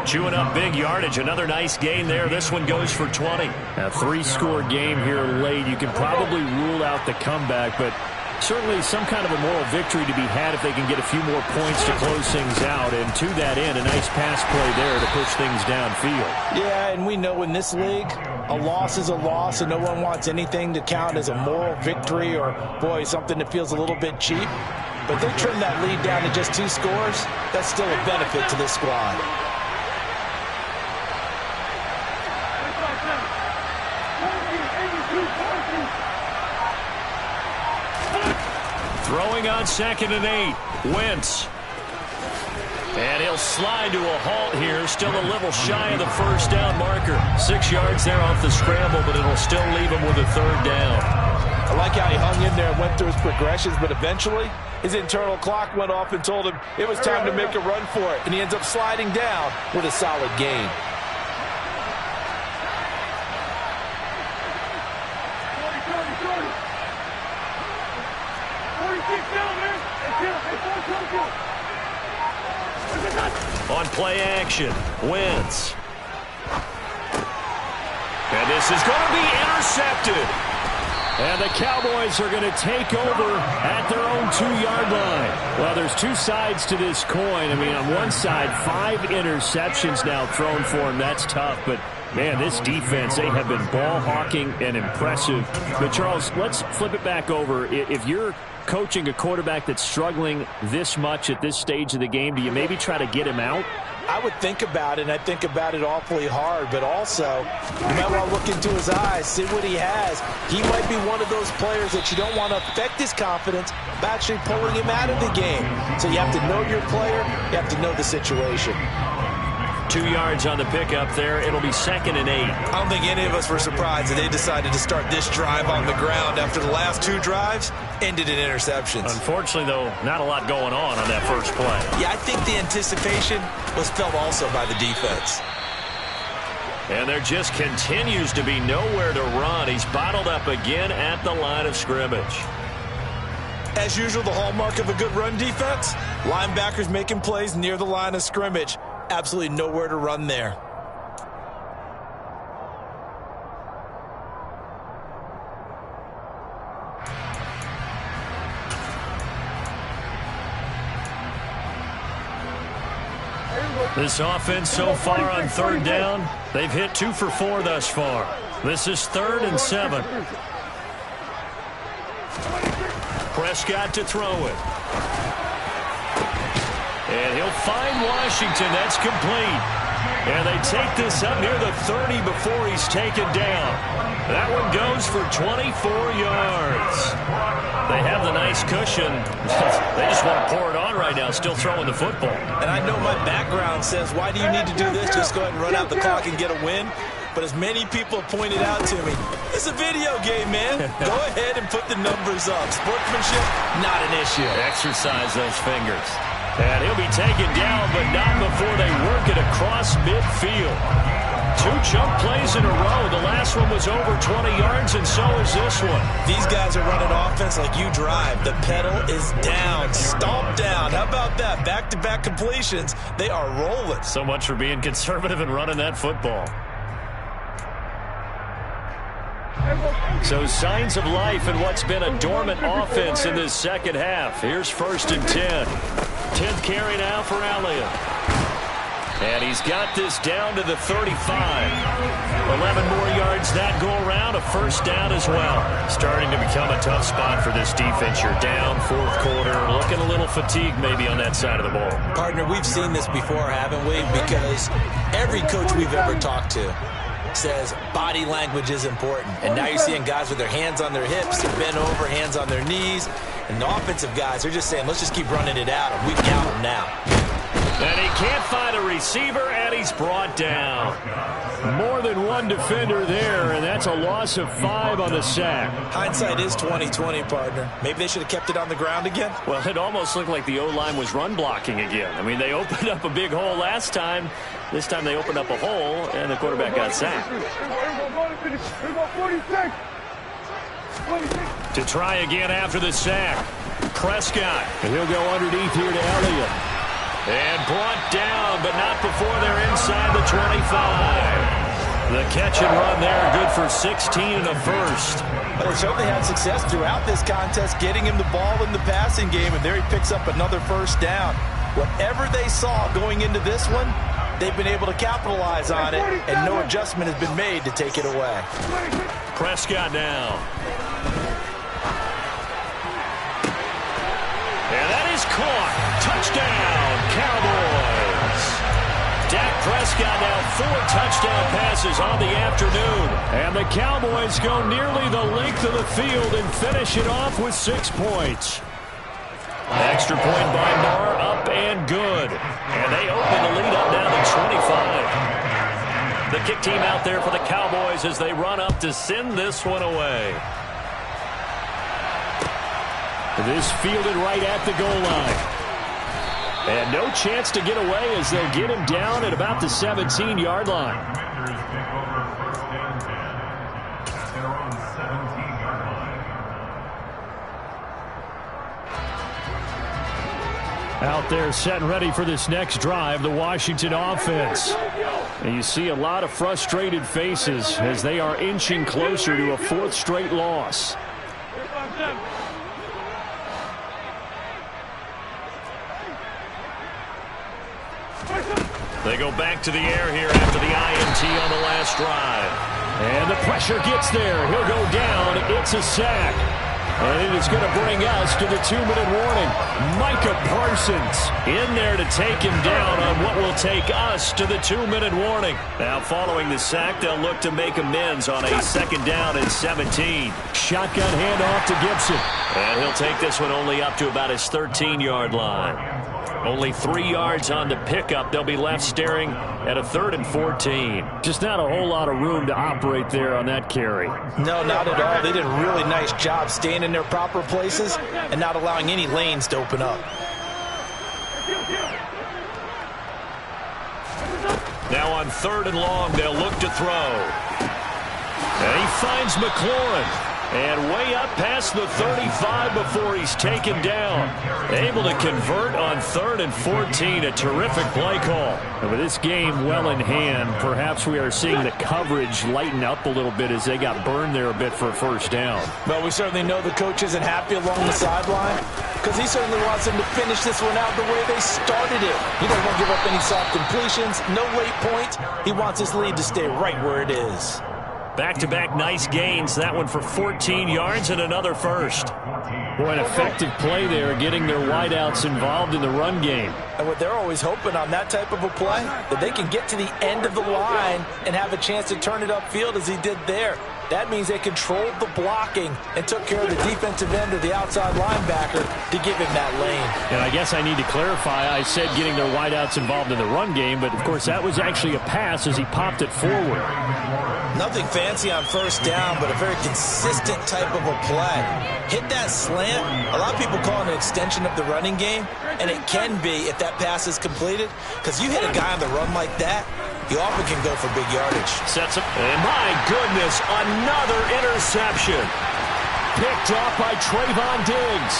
Chewing up big yardage. Another nice gain there. This one goes for 20. A 3-score game here late. You can probably rule out the comeback, but certainly some kind of a moral victory to be had if they can get a few more points to close things out. And to that end, a nice pass play there to push things downfield. Yeah, and we know in this league, a loss is a loss, and no one wants anything to count as a moral victory or, boy, something that feels a little bit cheap. But they trim that lead down to just 2 scores. That's still a benefit to this squad. Throwing on second and 8. Wentz. And he'll slide to a halt here. Still a little shy of the first down marker. 6 yards there off the scramble, but it'll still leave him with a third down. I like how he hung in there and went through his progressions, but eventually his internal clock went off and told him it was time to make a run for it. And he ends up sliding down with a solid gain. On play action, Wentz. And this is going to be intercepted. And the Cowboys are going to take over at their own 2-yard line. Well, there's 2 sides to this coin. I mean, on one side, 5 interceptions now thrown for him. That's tough. But, man, this defense, they have been ball hawking and impressive. But, Charles, let's flip it back over. If you're coaching a quarterback that's struggling this much at this stage of the game, do you maybe try to get him out? I would think about it, and I think about it awfully hard, but also you might want to look into his eyes, see what he has. He might be one of those players that you don't want to affect his confidence by actually pulling him out of the game. So you have to know your player, you have to know the situation. 2 yards on the pickup there. It'll be 2nd and 8. I don't think any of us were surprised that they decided to start this drive on the ground after the last 2 drives ended in interceptions. Unfortunately, though, not a lot going on that first play. Yeah, I think the anticipation was felt also by the defense. And there just continues to be nowhere to run. He's bottled up again at the line of scrimmage. As usual, the hallmark of a good run defense, linebackers making plays near the line of scrimmage. Absolutely nowhere to run there. This offense so far on 3rd down, they've hit 2 for 4 thus far. This is 3rd and 7. Prescott to throw it. And he'll find Washington. That's complete. And they take this up near the 30 before he's taken down. That one goes for 24 yards. They have the nice cushion. They just want to pour it on right now, still throwing the football. And I know my background says, why do you need to do this? Just go ahead and run out the clock and get a win. But as many people have pointed out to me, it's a video game, man. Go ahead and put the numbers up. Sportsmanship, not an issue. Exercise those fingers. And he'll be taken down, but not before they work it across midfield. 2 chunk plays in a row. The last one was over 20 yards, and so is this one. These guys are running offense like you drive. The pedal is down, stomped down. How about that? Back-to-back completions. They are rolling. So much for being conservative and running that football. So signs of life in what's been a dormant offense in this second half. Here's 1st and 10. 10th carry now for Elliott. And he's got this down to the 35. 11 more yards that go around. A 1st down as well. Starting to become a tough spot for this defense. You're down 4th quarter. Looking a little fatigued maybe on that side of the ball. Partner, we've seen this before, haven't we? Because every coach we've ever talked to says body language is important. And now you're seeing guys with their hands on their hips, bent over, hands on their knees. And the offensive guys are just saying, let's just keep running it out, and we've got them now. And he can't find a receiver, and he's brought down. More than one defender there, and that's a loss of 5 on the sack. Hindsight is 20/20, partner. Maybe they should have kept it on the ground again. Well, it almost looked like the O-line was run blocking again. I mean, they opened up a big hole last time. This time they opened up a hole, and the quarterback got sacked. To try again after the sack. Prescott. And he'll go underneath here to Elliott. And brought down, but not before they're inside the 25. The catch and run there, good for 16 and a 1st. But they certainly had success throughout this contest, getting him the ball in the passing game, and there he picks up another 1st down. Whatever they saw going into this one, they've been able to capitalize on it, and no adjustment has been made to take it away. Prescott now. And that is caught. Touchdown, Cowboys. Dak Prescott now 4 touchdown passes on the afternoon. And the Cowboys go nearly the length of the field and finish it off with 6 points. Extra point by Marr, up and good. And they open the lead up now to 25. The kick team out there for the Cowboys as they run up to send this one away. This fielded right at the goal line. And no chance to get away as they'll get him down at about the 17-yard line. Out there set and ready for this next drive, the Washington offense. And you see a lot of frustrated faces as they are inching closer to a 4th straight loss. They go back to the air here after the INT on the last drive. And the pressure gets there. He'll go down. It's a sack. And it is going to bring us to the 2-minute warning. Micah Parsons in there to take him down on what will take us to the 2-minute warning. Now following the sack, they'll look to make amends on a 2nd down and 17. Shotgun handoff to Gibson. And he'll take this one only up to about his 13-yard line. Only 3 yards on the pickup. They'll be left staring at a 3rd and 14. Just not a whole lot of room to operate there on that carry. No, not at all. They did a really nice job staying in their proper places and not allowing any lanes to open up. Now on 3rd and long, they'll look to throw. And he finds McLaurin. And way up past the 35 before he's taken down. Able to convert on 3rd and 14. A terrific play call. And with this game well in hand, perhaps we are seeing the coverage lighten up a little bit as they got burned there a bit for a first down. Well, we certainly know the coach isn't happy along the sideline because he certainly wants them to finish this one out the way they started it. He doesn't want to give up any soft completions, no late points. He wants his lead to stay right where it is. Back-to-back nice gains. That one for 14 yards and another first. Boy, an effective play there, getting their wideouts involved in the run game. And what they're always hoping on that type of a play, that they can get to the end of the line and have a chance to turn it upfield as he did there. That means they controlled the blocking and took care of the defensive end of the outside linebacker to give him that lane. And I guess I need to clarify, I said getting their wideouts involved in the run game, but of course that was actually a pass as he popped it forward. Nothing fancy on first down, but a very consistent type of a play. Hit that slant. A lot of people call it an extension of the running game, and it can be if that pass is completed, because you hit a guy on the run like that, he often can go for big yardage. Sets up, and my goodness, another interception. Picked off by Trayvon Diggs.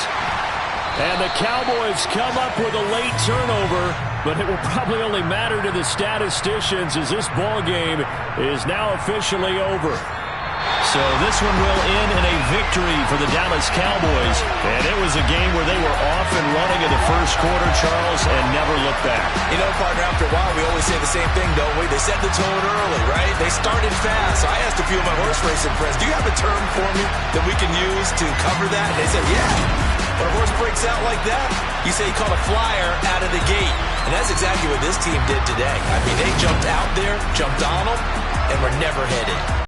And the Cowboys come up with a late turnover, but it will probably only matter to the statisticians as this ball game is now officially over. So this one will end in a victory for the Dallas Cowboys. And it was a game where they were off and running in the first quarter, Charles, and never looked back. You know, partner, after a while, we always say the same thing, don't we? They set the tone early, right? They started fast. So I asked a few of my horse racing friends, do you have a term for me that we can use to cover that? And they said, yeah. When a horse breaks out like that, you say he caught a flyer out of the gate. And that's exactly what this team did today. I mean, they jumped out there, jumped on them, and were never headed.